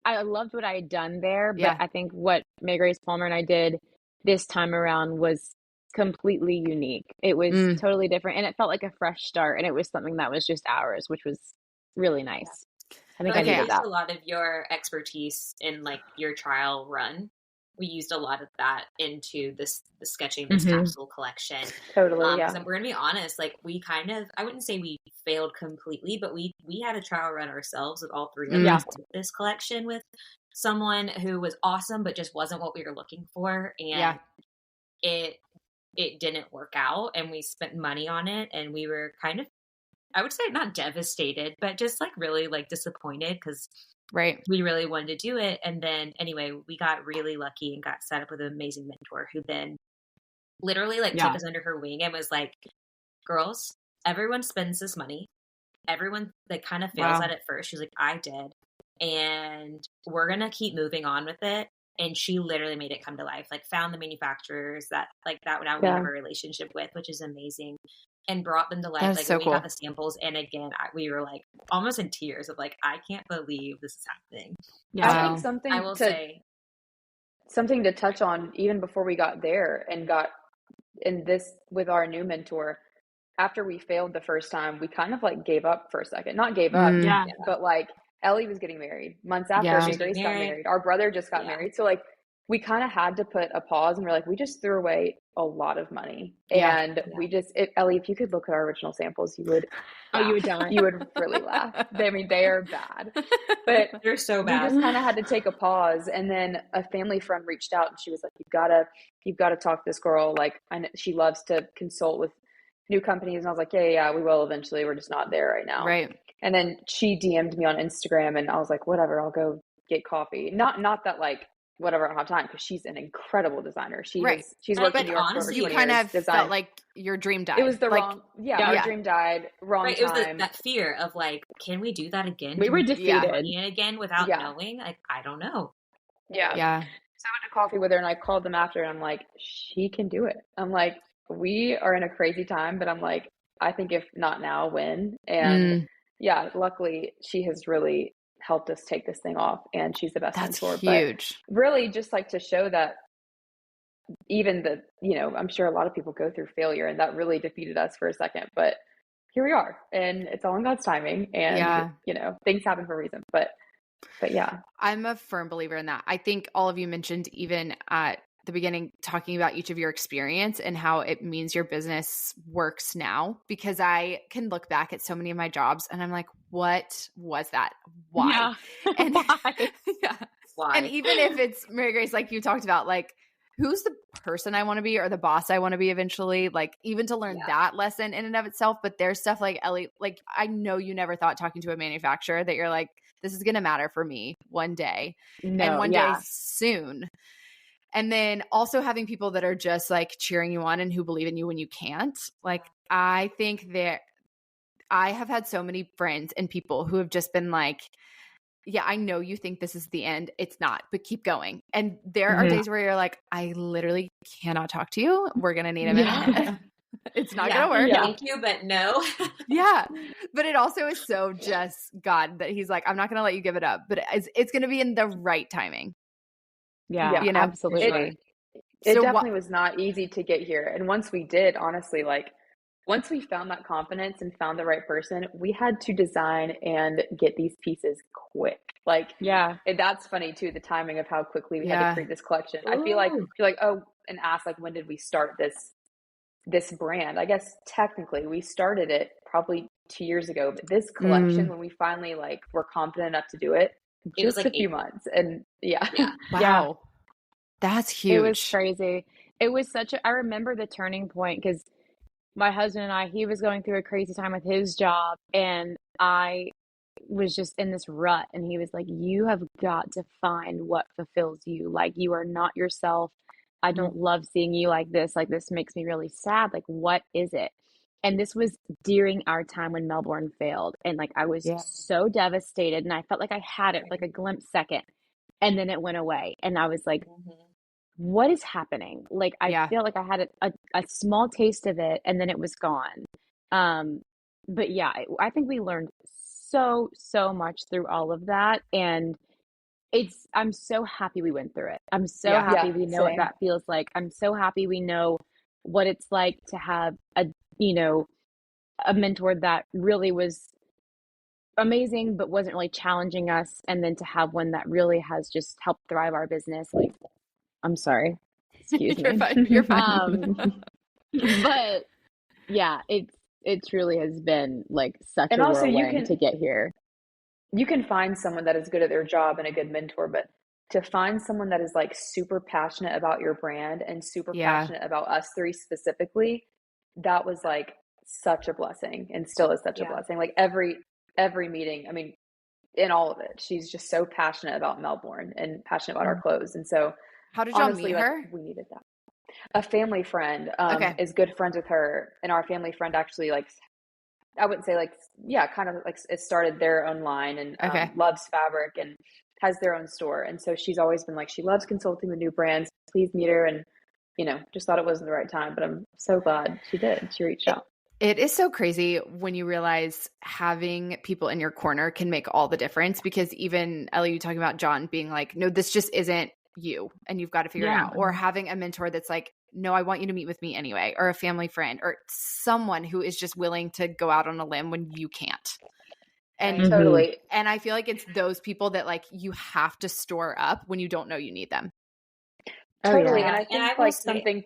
S5: I loved what I had done there, but
S1: Yeah.
S5: I think what Meg Grace Palmer and I did this time around was completely unique. It was
S1: Mm.
S5: totally different, and it felt like a fresh start, and it was something that was just ours, which was really nice. I think I
S3: Like we
S1: Okay.
S5: needed
S3: used
S5: that.
S3: a lot of your expertise in like your trial run. We used a lot of that into the sketching this capsule collection.
S4: Totally,
S3: Because
S4: yeah.
S3: we're gonna be honest, like we kind of, I wouldn't say we failed completely, but we had a trial run ourselves with all three of
S1: Mm.
S3: us with this collection with someone who was awesome, but just wasn't what we were looking for, and
S1: Yeah.
S3: it didn't work out, and we spent money on it, and we were kind of, I would say not devastated, but just like really like disappointed because
S1: Right.
S3: we really wanted to do it. And then anyway, we got really lucky and got set up with an amazing mentor who then literally like took us under her wing and was like, girls, everyone spends this money. Everyone like kind of fails
S1: Wow.
S3: at it first. She's like, I did. And we're going to keep moving on with it. And she literally made it come to life, like found the manufacturers that now we have a relationship with, which is amazing. and brought them to life.
S1: That's
S3: Like
S1: so
S3: when we
S1: cool.
S3: got the samples, and again, we were like almost in tears of like, I can't believe this is happening.
S4: Yeah.
S3: So
S4: I think something
S3: I will say
S4: something to touch on even before we got there and got in this with our new mentor. After we failed the first time, we kind of like gave up for a second. Not gave up, but like Ellie was getting married months after
S1: Yeah.
S4: me and Grace got married. Our brother just got married. So like we kind of had to put a pause, and we're like, we just threw away a lot of money. And we just, Ellie, if you could look at our original samples, you would,
S5: you would die.
S4: You would really laugh. I mean, they are bad, but
S3: they're so bad.
S4: We just kind of had to take a pause. And then a family friend reached out and she was like, you've got to talk to this girl. Like, I know she loves to consult with new companies. And I was like, yeah, we will eventually. We're just not there right now.
S1: Right.
S4: And then she DM'd me on Instagram and I was like, whatever, I'll go get coffee. Not that like, whatever, I don't have time, because she's an incredible designer. She's worked in New York for 20 years.
S1: You kind of felt like your dream died.
S4: It was the wrong, our dream died, wrong
S3: right,
S4: time.
S3: It was that fear of like, can we do that again?
S5: We were defeated
S3: again without knowing. Like, I don't know.
S4: Yeah. So I went to coffee with her and I called them after and I'm like, she can do it. I'm like, we are in a crazy time, but I'm like, I think if not now, when? And luckily she has really helped us take this thing off, and she's the best mentor.
S1: Huge.
S4: But really just like to show that even I'm sure a lot of people go through failure, and that really defeated us for a second, but here we are, and it's all in God's timing, and things happen for a reason. But yeah,
S1: I'm a firm believer in that. I think all of you mentioned even at the beginning talking about each of your experience and how it means your business works now, because I can look back at so many of my jobs and I'm like, what was that? Why? And
S5: why?
S3: Why?
S1: And even if it's Mary Grace, like you talked about, like, who's the person I want to be or the boss I want to be eventually, like even to learn that lesson in and of itself. But there's stuff like Ellie, like I know you never thought talking to a manufacturer that you're like, this is going to matter for me one day and one day soon. And then also having people that are just like cheering you on and who believe in you when you can't. Like, I think that I have had so many friends and people who have just been like, yeah, I know you think this is the end. It's not, but keep going. And there are days where you're like, I literally cannot talk to you. We're going to need a minute. It's not going to work.
S3: Thank you, but no.
S1: But it also is so just God that he's like, I'm not going to let you give it up, but it's going to be in the right timing.
S5: Absolutely.
S4: It definitely was not easy to get here. And once we did, honestly, like once we found that confidence and found the right person, we had to design and get these pieces quick. Like, that's funny too, the timing of how quickly we had to create this collection. I feel like, and ask like, when did we start this brand? I guess technically we started it probably 2 years ago, but this collection, when we finally like were confident enough to do it was like a few months. And
S1: Wow. That's huge.
S5: It was crazy. It was I remember the turning point, because my husband and I, he was going through a crazy time with his job, and I was just in this rut, and he was like, you have got to find what fulfills you. Like, you are not yourself. I don't love seeing you like this. Like, this makes me really sad. Like, what is it? And this was during our time when Melbourne failed. And like, I was so devastated, and I felt like I had it like a glimpse second, and then it went away. And I was like, what is happening? Like, I feel like I had a small taste of it, and then it was gone. But yeah, I think we learned so much through all of that. And I'm so happy we went through it. I'm so happy we know what that feels like. I'm so happy we know what it's like to have a mentor that really was amazing, but wasn't really challenging us. And then to have one that really has just helped thrive our business. Like, I'm sorry. Excuse me.
S1: You're fine.
S5: But yeah, it truly has been like such
S4: and
S5: a
S4: also
S5: whirlwind to get here.
S4: You can find someone that is good at their job and a good mentor, but to find someone that is like super passionate about your brand and super passionate about us three specifically, that was like such a blessing, and still is such a blessing. Like every meeting, I mean, in all of it, she's just so passionate about Melbourne and passionate about our clothes. And so
S1: how did y'all meet her?
S4: We needed that. A family friend is good friends with her, and our family friend actually, like, I wouldn't say like, kind of like it started their own line and loves fabric and has their own store. And so she's always been like, she loves consulting with new brands. Please meet her. And, just thought it wasn't the right time, but I'm so glad she did. She reached out.
S1: It is so crazy when you realize having people in your corner can make all the difference, because even Ellie, you talking about John being like, no, this just isn't you and you've got to figure it out. Or having a mentor that's like, no, I want you to meet with me anyway, or a family friend or someone who is just willing to go out on a limb when you can't. And
S4: totally.
S1: And I feel like it's those people that like you have to store up when you don't know you need them.
S4: Totally. And I think like something,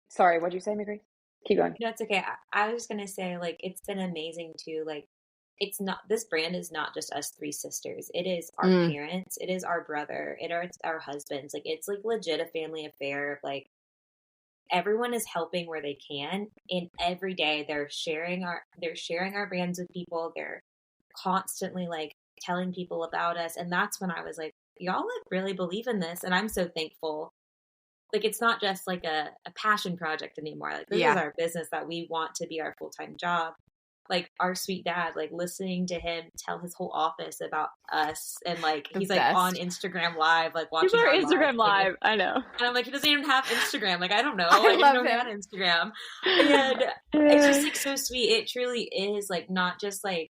S4: sorry, what'd you say, McGree? Keep going.
S3: No, it's okay. I was just going to say, like, it's been amazing too. Like, it's not, this brand is not just us three sisters. It is our parents. It is our brother. It's our husbands. Like, it's like legit a family affair. Like, everyone is helping where they can. And every day they're sharing our brands with people. They're constantly like telling people about us. And that's when I was like, y'all like really believe in this. And I'm so thankful. Like, it's not just like a passion project anymore. Like, this is our business that we want to be our full-time job. Like, our sweet dad, like listening to him tell his whole office about us. And like, he's like on Instagram Live, like watching
S5: our Instagram live. I know.
S3: And I'm like, he doesn't even have Instagram. Like, I don't know. I didn't know he had Instagram. And it's just like so sweet. It truly is like not just like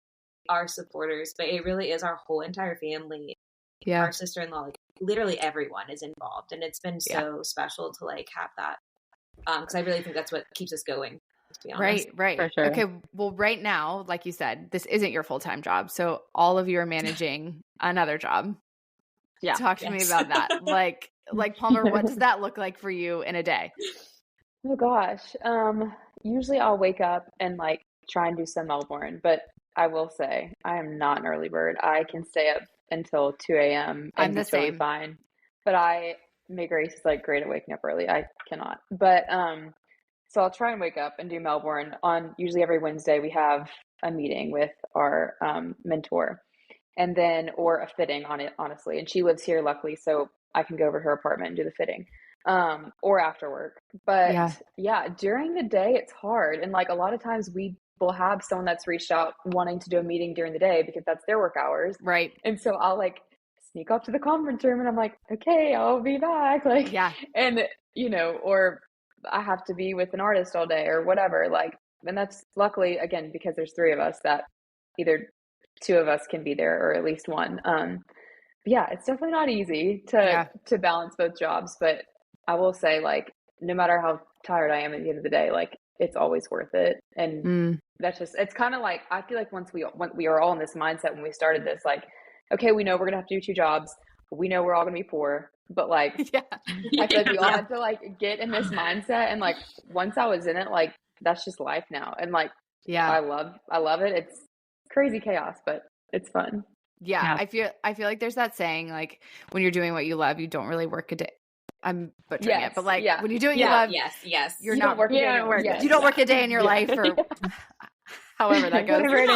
S3: our supporters, but it really is our whole entire family. Our sister-in-law, like literally everyone is involved, and it's been so special to like have that, because I really think that's what keeps us going, to be honest.
S1: Right.
S5: For sure.
S1: Okay, well, right now, like you said, this isn't your full-time job, so all of you are managing another job. Talk to me about that. Like Palmer, what does that look like for you in a day?
S4: Oh gosh, usually I'll wake up and like try and do some Melbourne, but I will say I am not an early bird. I can stay up until 2 a.m. and
S1: I'm the
S4: be totally
S1: same.
S4: fine. But May Grace is like great at waking up early. I cannot. But so I'll try and wake up and do Melbourne. On usually every Wednesday we have a meeting with our mentor, and then or a fitting on it, honestly. And she lives here, luckily, so I can go over to her apartment and do the fitting, or after work. But yeah, during the day it's hard, and like a lot of times we'll have someone that's reached out wanting to do a meeting during the day because that's their work hours.
S1: Right.
S4: And so I'll like sneak up to the conference room and I'm like, okay, I'll be back. Like, and you know, or I have to be with an artist all day or whatever. Like, and that's luckily, again, because there's three of us, that either two of us can be there or at least one. Yeah, it's definitely not easy to balance both jobs, but I will say, like, no matter how tired I am at the end of the day, like, it's always worth it. And that's just, it's kind of like, I feel like when we are all in this mindset when we started this, like, okay, we know we're gonna have to do two jobs, we know we're all gonna be poor, but like I feel like we all had to like get in this mindset, and like once I was in it, like that's just life now. And like I love it. It's crazy chaos, but it's fun.
S1: I feel like there's that saying, like, when you're doing what you love, you don't really work a day. I'm butchering it, but like when you're doing what you love, you're not working. You don't work a day in your life, or however that goes.
S3: Whatever it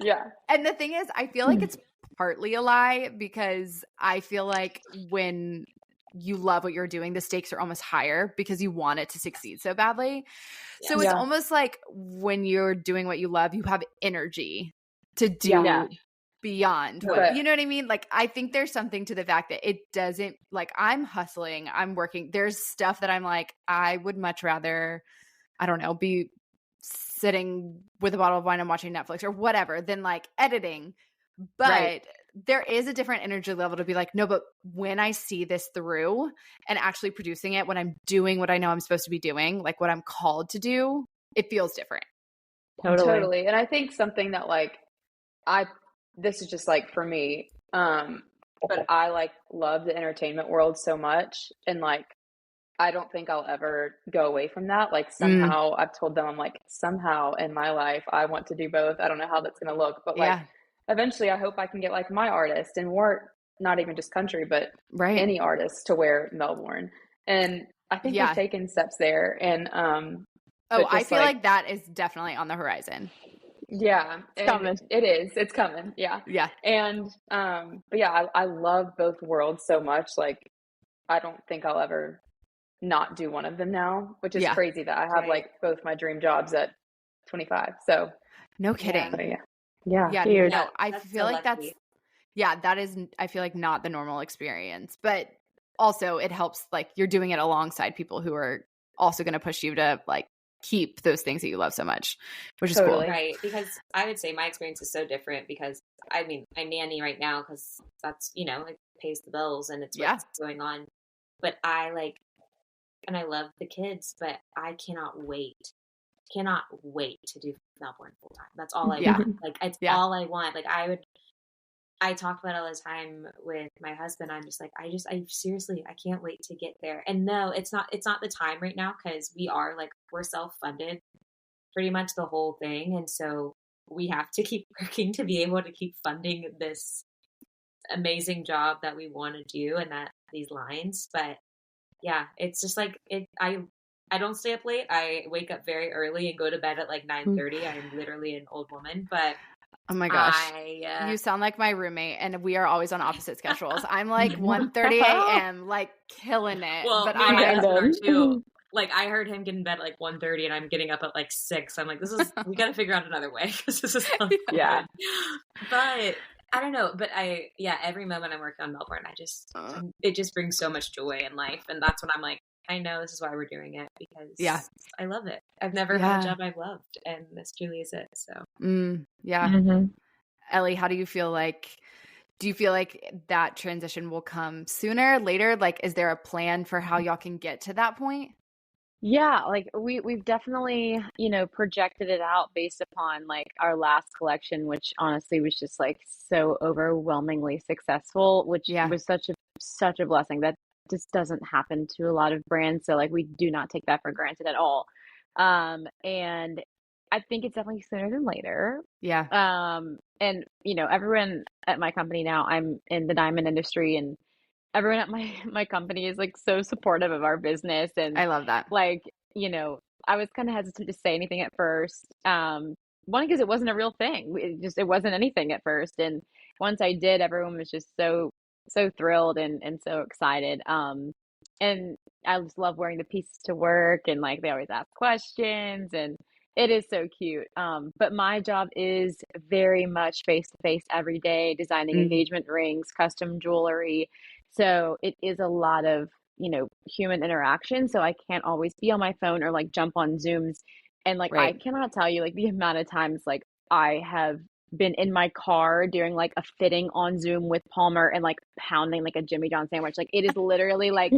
S3: is.
S1: And the thing is, I feel like it's partly a lie, because I feel like when you love what you're doing, the stakes are almost higher because you want it to succeed so badly. So it's almost like when you're doing what you love, you have energy to do beyond what, you know what I mean? Like, I think there's something to the fact that it doesn't, like, I'm hustling, I'm working. There's stuff that I'm like, I would much rather, I don't know, be sitting with a bottle of wine and watching Netflix or whatever than like editing. But there is a different energy level to be like, no, but when I see this through and actually producing it, when I'm doing what I know I'm supposed to be doing, like what I'm called to do, it feels different.
S4: Totally. And I think something that like, this is just like for me, but I like love the entertainment world so much. And like, I don't think I'll ever go away from that. Like somehow I've told them, I'm like, somehow in my life, I want to do both. I don't know how that's going to look, but like eventually I hope I can get like my artist and more, not even just country, but any artist to wear Melbourne. And I think we've taken steps there. And,
S1: I feel like that is definitely on the horizon.
S4: Yeah, it's coming. It is. It's coming. Yeah.
S1: Yeah.
S4: And, but yeah, I love both worlds so much. Like, I don't think I'll ever not do one of them now, which is crazy that I have like both my dream jobs at 25. So
S1: no kidding.
S4: Yeah.
S1: No, I feel like that is, I feel like not the normal experience, but also it helps, like, you're doing it alongside people who are also going to push you to like keep those things that you love so much, which is
S4: Totally.
S1: cool.
S3: Right. Because I would say my experience is so different because I mean, I nanny right now because that's, you know, it pays the bills and it's what's going on. But and I love the kids, but I cannot wait to do Melbourne full time. That's all I want. Like, it's all I want. Like, I talk about it all the time with my husband. I'm just like, I seriously, I can't wait to get there. And no, it's not the time right now because we're self-funded pretty much the whole thing. And so we have to keep working to be able to keep funding this amazing job that we want to do and these lines. But yeah, it's just like I don't stay up late. I wake up very early and go to bed at like 9:30. I'm literally an old woman, but
S1: oh my gosh, you sound like my roommate, and we are always on opposite schedules. I'm like 1:30 a.m. like killing it.
S3: Well,
S1: but
S3: my husband are too. Like, I heard him get in bed at like 1:30 and I'm getting up at like 6. I'm like, we got to figure out another way because this is not good. But I don't know. But every moment I'm working on Melbourne, it just brings so much joy in life. And that's when I'm like, I know this is why we're doing it because I love it. I've never had a job I've loved, and this truly is it. So,
S1: Ellie, how do you feel like? Do you feel like that transition will come sooner, later? Like, is there a plan for how y'all can get to that point?
S5: Yeah, like we've definitely, projected it out based upon like our last collection, which honestly was just like so overwhelmingly successful, which was such a blessing. That just doesn't happen to a lot of brands. So like we do not take that for granted at all. And I think it's definitely sooner than later.
S1: Yeah.
S5: And everyone at my company now, I'm in the diamond industry, and everyone at my company is like so supportive of our business. And
S1: I love that.
S5: Like, I was kind of hesitant to say anything at first. One, because it wasn't a real thing. It wasn't anything at first. And once I did, everyone was just so thrilled and so excited. And I just love wearing the pieces to work, and like they always ask questions, and it is so cute. But my job is very much face to face every day, designing engagement rings, custom jewelry. So it is a lot of, human interaction. So I can't always be on my phone or like jump on Zooms. And like, I cannot tell you like the amount of times like I have been in my car doing like a fitting on Zoom with Palmer and like pounding like a Jimmy John sandwich. Like, it is literally like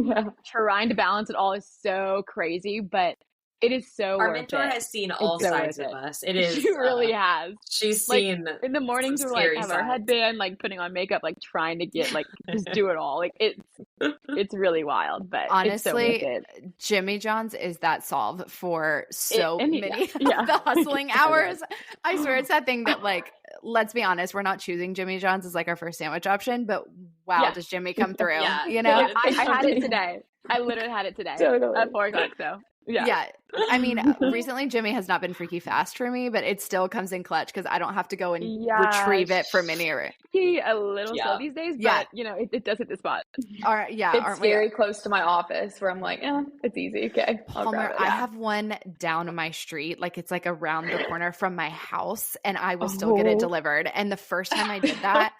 S5: trying to balance it all is so crazy, but it is so
S3: our
S5: worth
S3: mentor
S5: it.
S3: has seen all sides of us. It is.
S5: She really has.
S3: She's
S5: like,
S3: seen
S5: in the mornings we're like have our headband, like putting on makeup, like trying to get like just do it all. Like it's really wild, but
S1: honestly,
S5: it's so worth it.
S1: Jimmy John's is that solve for so many of the hustling hours. I swear it's that thing that like, let's be honest, we're not choosing Jimmy John's as like our first sandwich option, but wow, does Jimmy come through?
S5: I had it today. I literally had it today at 4:00. So yeah.
S1: I mean, recently Jimmy has not been freaky fast for me, but it still comes in clutch because I don't have to go and retrieve it from anywhere.
S5: A little slow these days, but it does hit the spot.
S1: All right,
S4: it's very close to my office where I'm like, it's easy. Okay, I'll grab it.
S1: I have one down my street, like it's like around the corner from my house, and I will still get it delivered. And the first time I did that,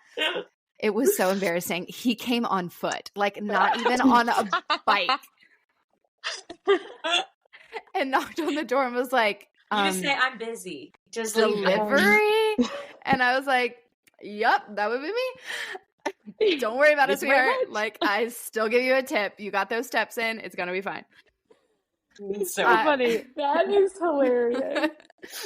S1: it was so embarrassing. He came on foot, like not even on a bike. And knocked on the door and was like,
S3: you just say, I'm busy. Just
S1: delivery? And I was like, yep, that would be me. Don't worry about it, sweetheart. Like, I still give you a tip. You got those steps in. It's going to be fine.
S3: It's so funny.
S4: That is hilarious.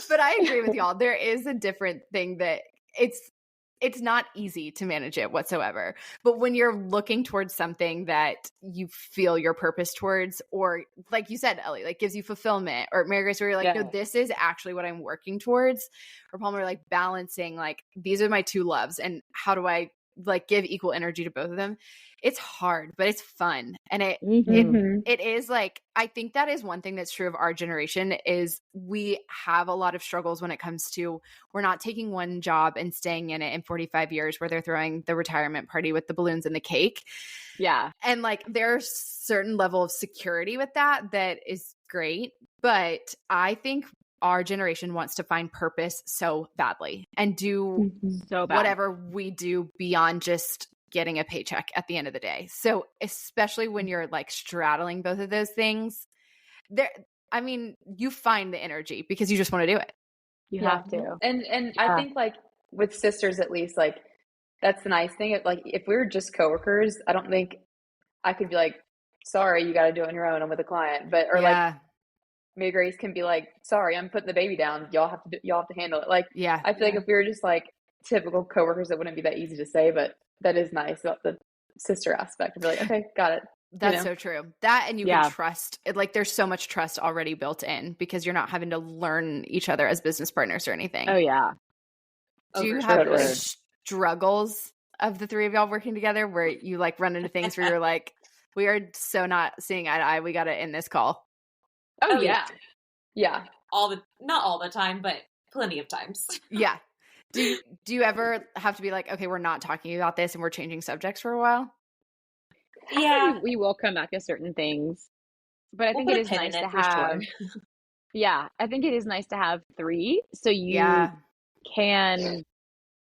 S1: But I agree with y'all. There is a different thing that it's not easy to manage it whatsoever. But when you're looking towards something that you feel your purpose towards, or like you said, Ellie, like gives you fulfillment, or Mary Grace, where you're like, no, this is actually what I'm working towards, or Palmer, like balancing, like these are my two loves, and how do I like give equal energy to both of them? It's hard, but it's fun. And it is like, I think that is one thing that's true of our generation is we have a lot of struggles when it comes to, we're not taking one job and staying in it in 45 years where they're throwing the retirement party with the balloons and the cake.
S5: Yeah.
S1: And like, there's certain level of security with that is great. But I think our generation wants to find purpose so badly and do whatever we do beyond just getting a paycheck at the end of the day. So especially when you're like straddling both of those things, I mean, you find the energy because you just want to do it.
S5: You have to.
S4: And I think like with sisters, at least, like that's the nice thing. Like if we were just coworkers, I don't think I could be like, sorry, you got to do it on your own. I'm with a client, but or like Mary Grace can be like, sorry, I'm putting the baby down. Y'all have to handle it. Like, I feel like if we were just like typical coworkers, it wouldn't be that easy to say, but that is nice about the sister aspect. I'd be like, okay, got it.
S1: That's so true. That, and you can trust it. Like there's so much trust already built in because you're not having to learn each other as business partners or anything.
S5: Oh yeah.
S1: Do you have struggles of the three of y'all working together where you like run into things where you're like, we are so not seeing eye to eye. We got to end this call.
S3: Oh yeah.
S2: Not all the time, but plenty of times.
S1: Yeah. Do you ever have to be like, okay, we're not talking about this and we're changing subjects for a while?
S5: Yeah, we will come back to certain things, but I think it is nice to have. Yeah, I think it is nice to have three, so you can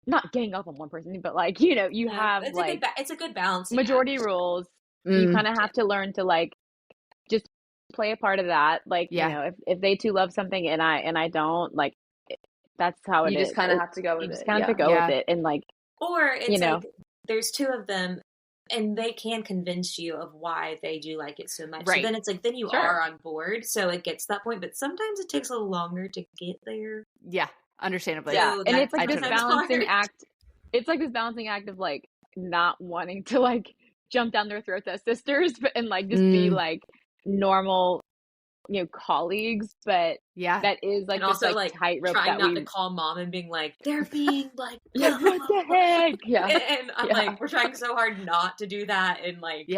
S5: not gang up on one person, but like you have like
S3: it's a good balance.
S5: Majority rules. You kind of have to learn to like just play a part of that. Like if they two love something and I don't, like that's how it is.
S4: You just kind of have to go with it.
S5: You just kind of have to go with it, and like
S3: or it's like there's two of them. And they can convince you of why they do like it so much. Right. So then it's like, then you are on board. So it gets to that point. But sometimes it takes a little longer to get there.
S1: Yeah, understandably.
S5: Yeah, and it's like this balancing act. It's like this balancing act of like not wanting to like jump down their throats as sisters, and like just be like normal, colleagues. But that is like
S3: and also
S5: like tightrope
S3: trying not to call mom and being like, they're being like,
S5: what the heck? Yeah,
S3: and I'm like, we're trying so hard not to do that and like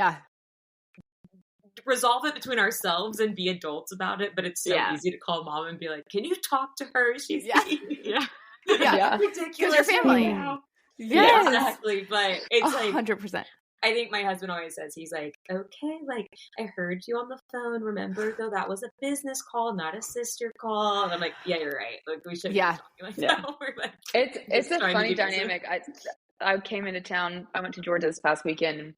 S3: resolve it between ourselves and be adults about it. But it's so easy to call mom and be like, can you talk to her? She's ridiculous.
S1: Your family.
S3: Yeah, exactly. But it's like
S1: 100%.
S3: I think my husband always says, he's like, okay, like, I heard you on the phone. Remember, though, that was a business call, not a sister call. And I'm like, yeah, you're right. Like, we shouldn't be talking like that. We're like,
S4: it's a funny dynamic. I came into town. I went to Georgia this past weekend. And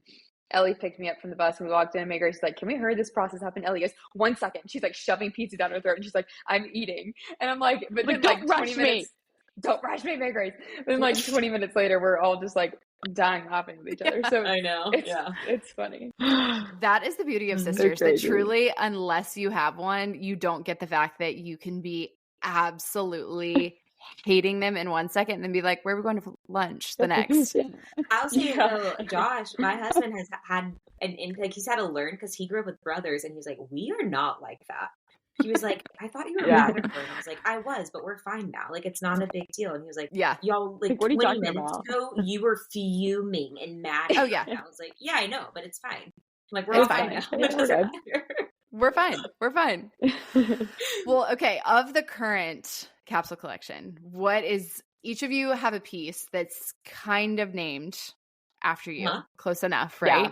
S4: Ellie picked me up from the bus, and we walked in. And Mary Grace's like, can we hurry this process up? And Ellie goes, 1 second. She's like shoving pizza down her throat. And she's like, I'm eating. And I'm like, but then like 20 minutes. Don't rush me, Mary Grace. Then like 20 minutes later, we're all just like dying laughing with each other. So
S3: I know.
S4: It's funny.
S1: That is the beauty of sisters, that truly, unless you have one, you don't get the fact that you can be absolutely hating them in 1 second and then be like, where are we going to lunch the next?
S3: I'll say though, Josh, my husband has had he's had to learn because he grew up with brothers, and he's like, we are not like that. He was like, I thought you were mad at her. And I was like, I was, but we're fine now. Like, it's not a big deal. And he was like, y'all, like 20 minutes ago, you were fuming and mad.
S1: Oh, yeah.
S3: And I was like, yeah, I know, but it's fine. Like, we're all fine now. It doesn't matter.
S1: We're fine. We're fine. Well, okay. Of the current capsule collection, what is, each of you have a piece that's kind of named after you. Close enough, right? Yeah.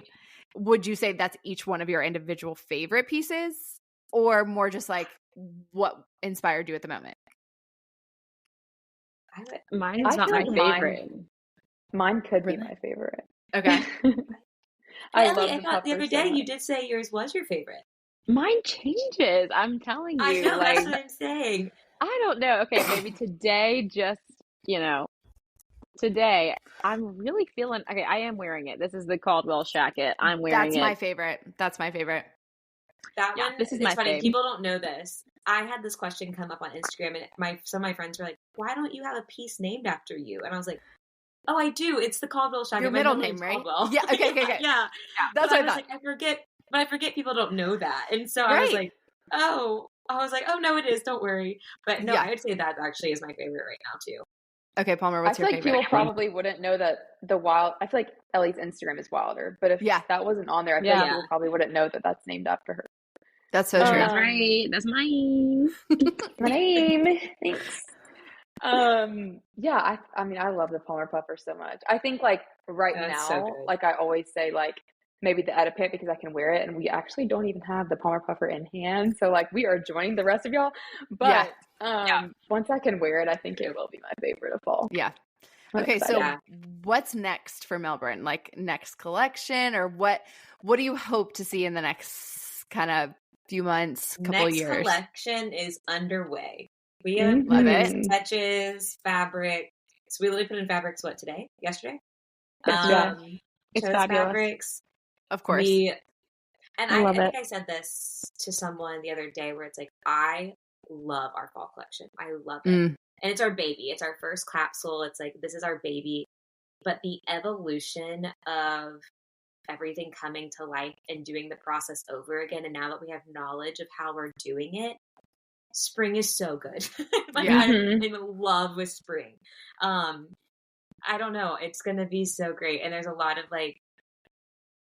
S1: Would you say that's each one of your individual favorite pieces? Or more just like what inspired you at the moment?
S5: Mine is not my favorite.
S4: Mine could be my favorite.
S1: Okay.
S3: I thought the other day you did say yours was your favorite.
S5: Mine changes. I'm telling you.
S3: I know,
S5: like,
S3: that's what I'm saying.
S5: I don't know. Okay, maybe today, just, today, I'm really feeling, okay, I am wearing it. This is the Caldwell jacket. I'm wearing it.
S1: That's my favorite. That's my favorite.
S3: That one, this is my funny. Fave. People don't know this. I had this question come up on Instagram, and some of my friends were like, "Why don't you have a piece named after you?" And I was like, "Oh, I do. It's the Caldwell jacket.
S1: Your middle name, right?
S3: Caldwell."
S1: Yeah. Okay.
S3: Yeah.
S1: That's what I thought.
S3: Like, I forget people don't know that, and so I was like, "Oh." I was like, "Oh no, it is. Don't worry." But no, I would say that actually is my favorite right now too.
S1: Okay, Palmer, what's your favorite?
S4: I feel like people probably wouldn't know that I feel like Ellie's Instagram is Wilder, but if that wasn't on there, I feel like people probably wouldn't know that that's named after her.
S1: That's so true.
S5: That's right. That's mine.
S4: My name. Thanks. Yeah, I mean, I love the Palmer puffer so much. I think like now, so like I always say, like maybe the Oedipus because I can wear it, and we actually don't even have the Palmer puffer in hand, so like we are joining the rest of y'all. But once I can wear it, I think it will be my favorite of all.
S1: Yeah. Okay, so what's next for Melbourne? Like next collection, or what do you hope to see in the next kind of few months, couple
S3: Next
S1: years.
S3: collection is underway. We have
S1: Love it.
S3: sketches, fabric. So we literally put in fabrics, today? Yesterday?
S5: It's
S3: chose
S5: fabulous.
S3: fabrics.
S1: Of course.
S3: I think I said this to someone the other day where it's like, I love our fall collection. I love it. And it's our baby. It's our first capsule. It's like, this is our baby. But the evolution of everything coming to life and doing the process over again, and now that we have knowledge of how we're doing it, spring is so good. I'm in love with spring. I don't know, it's gonna be so great, and there's a lot of like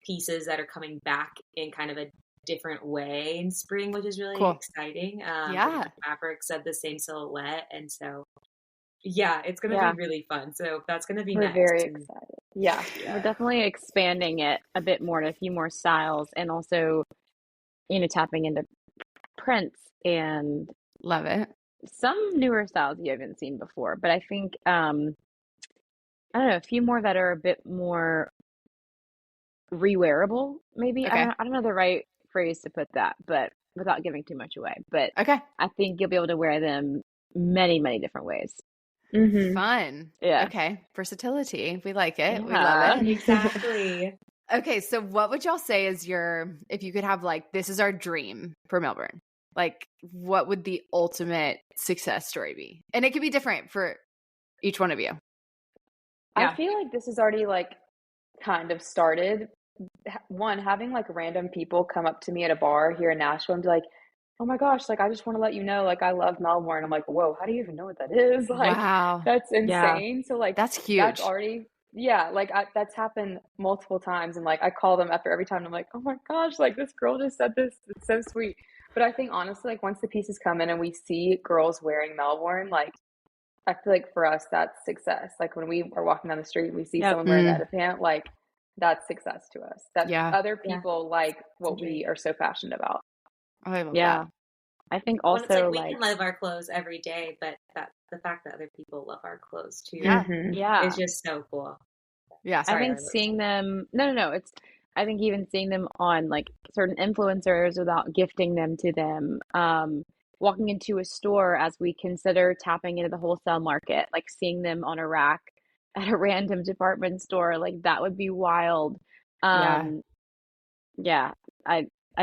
S3: pieces that are coming back in kind of a different way in spring, which is really exciting. The fabrics of the same silhouette, and so it's gonna be really fun. So that's gonna be
S4: We're
S3: next.
S4: very excited.
S5: We're definitely expanding it a bit more to a few more styles, and also, tapping into prints and
S1: love it.
S5: Some newer styles you haven't seen before. But I think I don't know, a few more that are a bit more rewearable, maybe.
S1: Okay.
S5: I don't know the right phrase to put that, but without giving too much away. But
S1: okay,
S5: I think you'll be able to wear them many, many different ways.
S1: Fun.
S5: Yeah.
S1: Okay. Versatility. We like it.
S5: Yeah.
S1: We love it.
S3: Exactly.
S1: Okay. So what would y'all say is if you could have like, this is our dream for Melbourne, like what would the ultimate success story be? And it could be different for each one of you.
S4: I feel like this is already like kind of started. One, having like random people come up to me at a bar here in Nashville and be like, oh my gosh, like I just want to let you know, like I love Melbourne. I'm like, whoa, how do you even know what that is? Like,
S1: wow,
S4: that's insane. So like,
S1: that's huge.
S4: That's already, like that's happened multiple times, and like I call them after every time. And I'm like, oh my gosh, like this girl just said this. It's so sweet. But I think honestly, like once the pieces come in and we see girls wearing Melbourne, like I feel like for us that's success. Like when we are walking down the street and we see someone wearing an Edipant, like that's success to us. That other people like what we are so passionate about.
S1: I love that.
S5: I think also
S3: it's like we can love our clothes every day, but the fact that other people love our clothes too, is just so cool.
S5: Yeah, I think seeing them. No. I think even seeing them on like certain influencers without gifting them to them. Walking into a store as we consider tapping into the wholesale market, like seeing them on a rack at a random department store, like that would be wild. I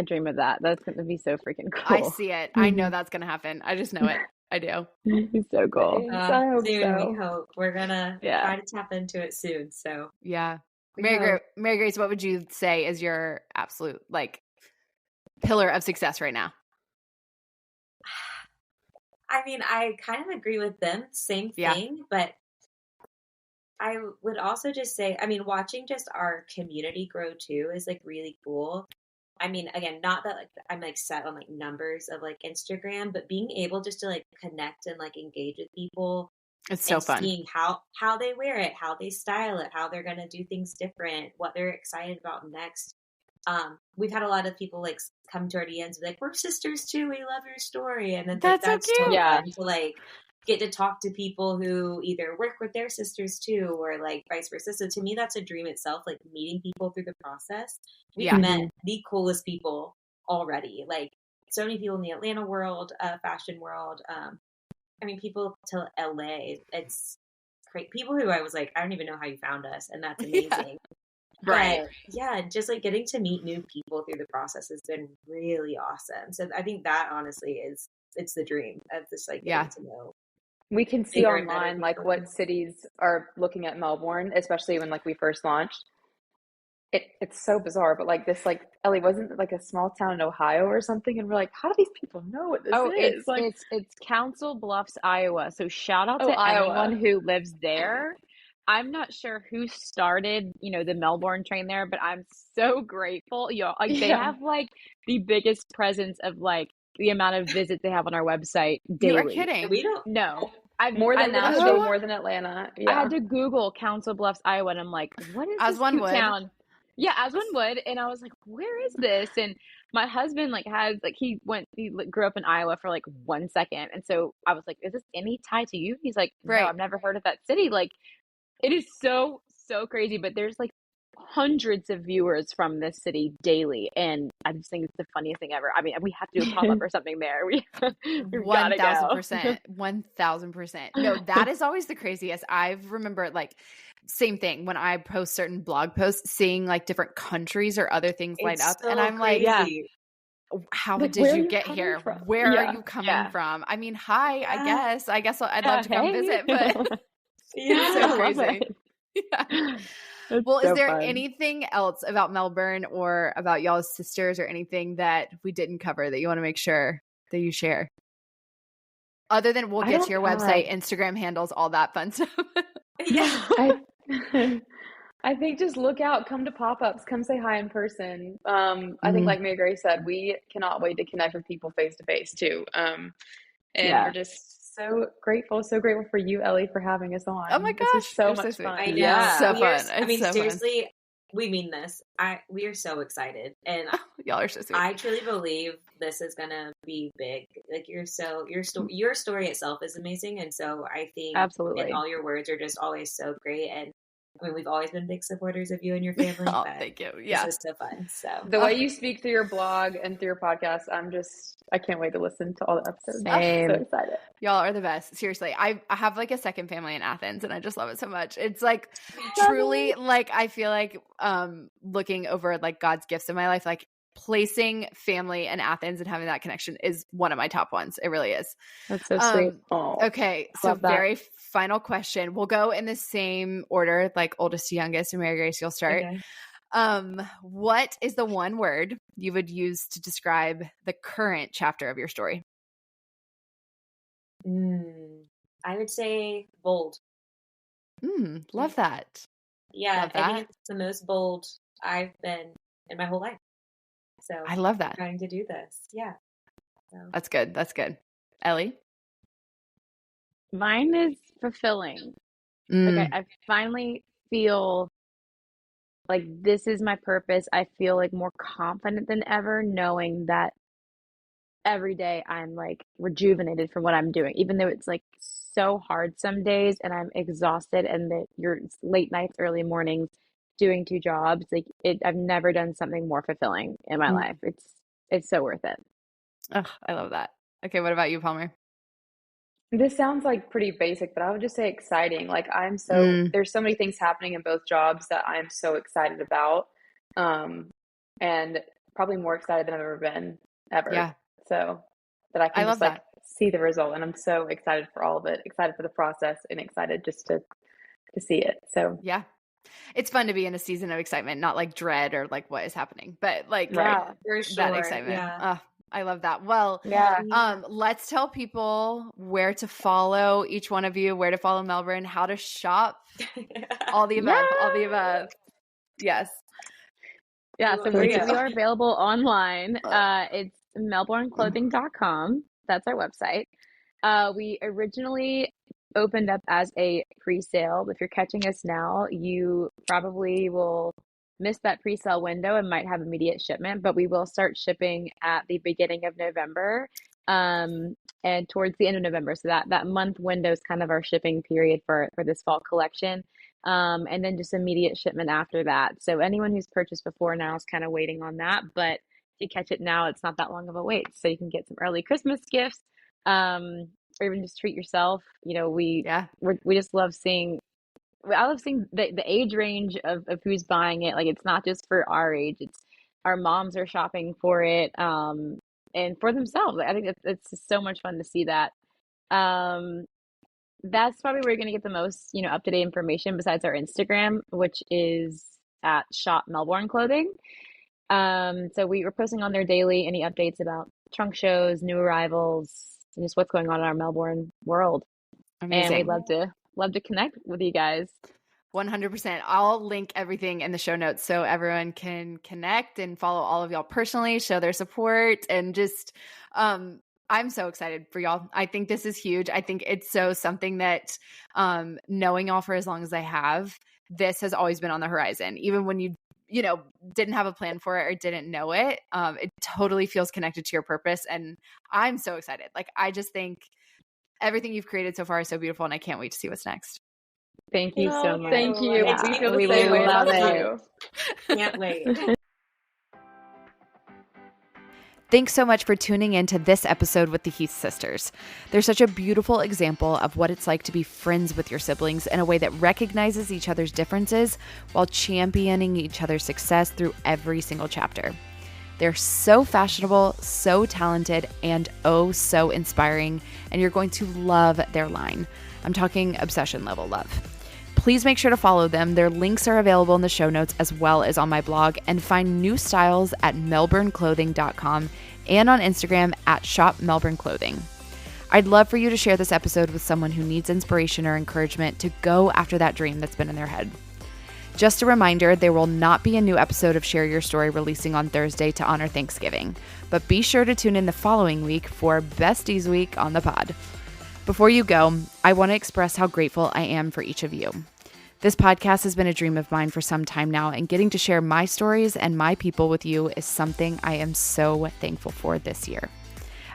S5: dream of that. That's going to be so freaking cool.
S1: I see it. I know that's going to happen. I just know it. I do.
S5: It's so cool.
S4: I hope
S3: soon,
S4: so.
S3: we hope. We're going to try to tap into it soon. So
S1: Mary Grace, what would you say is your absolute like pillar of success right now?
S3: I mean, I kind of agree with them. Same thing, but I would also just say, I mean, watching just our community grow too is like really cool. I mean, again, not that like I'm like set on like numbers of like Instagram, but being able just to like connect and like engage with people.
S1: It's so fun.
S3: Seeing how they wear it, how they style it, how they're going to do things different, what they're excited about next. We've had a lot of people like come to our DMs and be like, we're sisters too. We love your story. And then that's so cute. So fun to like get to talk to people who either work with their sisters too, or like vice versa. So to me, that's a dream itself, like meeting people through the process. We've met the coolest people already. Like so many people in the Atlanta world, fashion world. I mean, people to LA, it's great. People who I was like, I don't even know how you found us. And that's amazing.
S1: Right.
S3: But, just like getting to meet new people through the process has been really awesome. So I think that honestly it's the dream of just like getting to know.
S4: We can see online like what cities are looking at Melbourne, especially when like we first launched. It's so bizarre, but like this, like Ellie, wasn't it like a small town in Ohio or something? And we're like, how do these people know what this is?
S5: It's Council Bluffs, Iowa. So shout out to anyone who lives there. I'm not sure who started, the Melbourne train there, but I'm so grateful. They have like the biggest presence of like the amount of visits they have on our website daily.
S1: You are kidding.
S3: We don't
S5: know.
S4: More than Nashville, more than Atlanta.
S5: I had to Google Council Bluffs, Iowa, and I'm like, what is this cute town? Yeah, as one would. And I was like, where is this? And my husband he grew up in Iowa for like 1 second. And so I was like, is this any tie to you? He's like, no, I've never heard of that city. Like, it is so, so crazy. But there's like hundreds of viewers from this city daily, and I just think it's the funniest thing ever. I mean, we have to do a pop-up or something there. We've gotta go.
S1: 1000%. 1000%. No, that is always the craziest. I remember like same thing when I post certain blog posts, seeing like different countries or other things light up.
S3: So
S1: And I'm
S3: crazy.
S1: like, how
S4: Like,
S1: did
S4: where are
S1: you
S4: you
S1: get
S4: coming
S1: here?
S4: from?
S1: Where
S4: Yeah.
S1: are you coming from? I mean, hi, I guess I'd love to come
S5: Hey.
S1: visit, but it's so
S5: I love
S1: crazy.
S5: it.
S1: Yeah.
S5: It's
S1: Well,
S5: so
S1: is there
S5: fun.
S1: anything else about Melbourne or about y'all's sisters or anything that we didn't cover that you want to make sure that you share? Other than we'll get to your website, Instagram handles, all that fun stuff.
S3: Yeah.
S4: I think just look out, come to pop-ups, come say hi in person. I think like Mary Grace said, we cannot wait to connect with people face to face too. And we're just so grateful for you, Ellie, for having us on.
S1: Oh my
S4: This
S1: gosh,
S4: is so
S1: you're
S4: much
S1: so sweet.
S4: fun.
S3: I know.
S5: Yeah.
S1: So
S3: We are-
S1: fun.
S3: I
S1: It's
S3: mean,
S1: so fun.
S3: seriously, we mean this. We are so excited, and
S1: Y'all are so sweet.
S3: I truly believe this is gonna be big. Like your story itself is amazing, and so I think
S5: Absolutely.
S3: and all your words are just always so great. And I mean, we've always been big supporters of you and your family.
S1: Oh,
S3: but
S1: thank you. Yeah.
S3: this is so fun. So
S4: The way you speak through your blog and through your podcast, I can't wait to listen to all the episodes.
S5: Same.
S4: I'm so excited.
S1: Y'all are the best. Seriously. I have like a second family in Athens and I just love it so much. It's like truly like I feel like looking over like God's gifts in my life, like placing family in Athens and having that connection is one of my top ones. It really is.
S5: That's so sweet.
S1: Okay. So
S5: Love that.
S1: very final question. We'll go in the same order, like oldest to youngest, and Mary Grace, you'll start.
S3: okay.
S1: What is the one word you would use to describe the current chapter of your story?
S3: I would say bold.
S1: Love that.
S3: Yeah,
S1: Love
S3: I
S1: that.
S3: think it's the most bold I've been in my whole life. So
S1: I love that.
S3: trying to do this. Yeah. So.
S1: That's good. That's good. Ellie?
S5: Mine is fulfilling. Like I finally feel like this is my purpose. I feel like more confident than ever, knowing that every day I'm like rejuvenated from what I'm doing, even though it's like so hard some days and I'm exhausted and that you're late nights, early mornings doing two jobs. Like I've never done something more fulfilling in my life. It's so worth it.
S1: Oh, I love that. Okay. What about you, Palmer?
S4: This sounds like pretty basic, but I would just say exciting. Like there's so many things happening in both jobs that I'm so excited about. And probably more excited than I've ever been ever.
S1: Yeah.
S4: So that I can
S1: love
S4: just like
S1: that.
S4: see the result. And I'm so excited for all of it, excited for the process and excited just to see it. So
S1: yeah. It's fun to be in a season of excitement, not like dread or like what is happening, but like
S4: Right.
S3: For sure.
S1: that excitement.
S3: Yeah.
S1: I love that. Well, let's tell people where to follow each one of you, where to follow Melbourne, how to shop, all the above, all the above. Yes.
S5: Yeah, so we are available online. It's melbourneclothing.com. That's our website. We originally opened up as a pre-sale. If you're catching us now, you probably will miss that pre-sale window and might have immediate shipment, but we will start shipping at the beginning of November and towards the end of November. So that month window is kind of our shipping period for this fall collection. And then just immediate shipment after that. So anyone who's purchased before now is kind of waiting on that, but if you catch it now, it's not that long of a wait. So you can get some early Christmas gifts, or even just treat yourself. You know, we just love seeing, I love seeing the age range of who's buying it. Like it's not just for our age, it's our moms are shopping for it, and for themselves. I think it's just so much fun to see that. That's probably where you're going to get the most, up-to-date information besides our Instagram, which is at Shop Melbourne Clothing. So we were posting on there daily any updates about trunk shows, new arrivals, and just what's going on in our Melbourne world.
S1: Amazing.
S5: And we'd love to connect with you guys.
S1: 100%. I'll link everything in the show notes so everyone can connect and follow all of y'all personally, show their support, and just I'm so excited for y'all. I think this is huge. I think it's something that knowing y'all for as long as I have, this has always been on the horizon. Even when you didn't have a plan for it or didn't know it, it totally feels connected to your purpose. And I'm so excited. Like, I just think everything you've created so far is so beautiful and I can't wait to see what's next.
S5: Thank you so much.
S4: Thank you.
S5: Yeah,
S4: We feel
S5: we
S4: the same way.
S5: love
S4: Love
S5: it.
S4: you.
S3: Can't wait.
S1: Thanks so much for tuning in to this episode with the Heath sisters. They're such a beautiful example of what it's like to be friends with your siblings in a way that recognizes each other's differences while championing each other's success through every single chapter. They're so fashionable, so talented, and oh so inspiring, and you're going to love their line. I'm talking obsession level love. Please make sure to follow them. Their links are available in the show notes as well as on my blog, and find new styles at melbourneclothing.com and on Instagram at shopmelbourneclothing. I'd love for you to share this episode with someone who needs inspiration or encouragement to go after that dream that's been in their head. Just a reminder, there will not be a new episode of Share Your Story releasing on Thursday to honor Thanksgiving, but be sure to tune in the following week for Besties Week on the pod. Before you go, I want to express how grateful I am for each of you. This podcast has been a dream of mine for some time now, and getting to share my stories and my people with you is something I am so thankful for this year.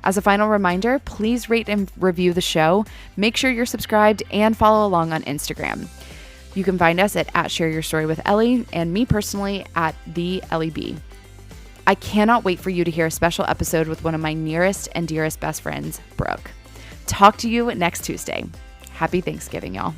S1: As a final reminder, please rate and review the show. Make sure you're subscribed and follow along on Instagram. You can find us at Share Your Story with Ellie, and me personally at the Ellie B. I cannot wait for you to hear a special episode with one of my nearest and dearest best friends, Brooke. Talk to you next Tuesday. Happy Thanksgiving, y'all.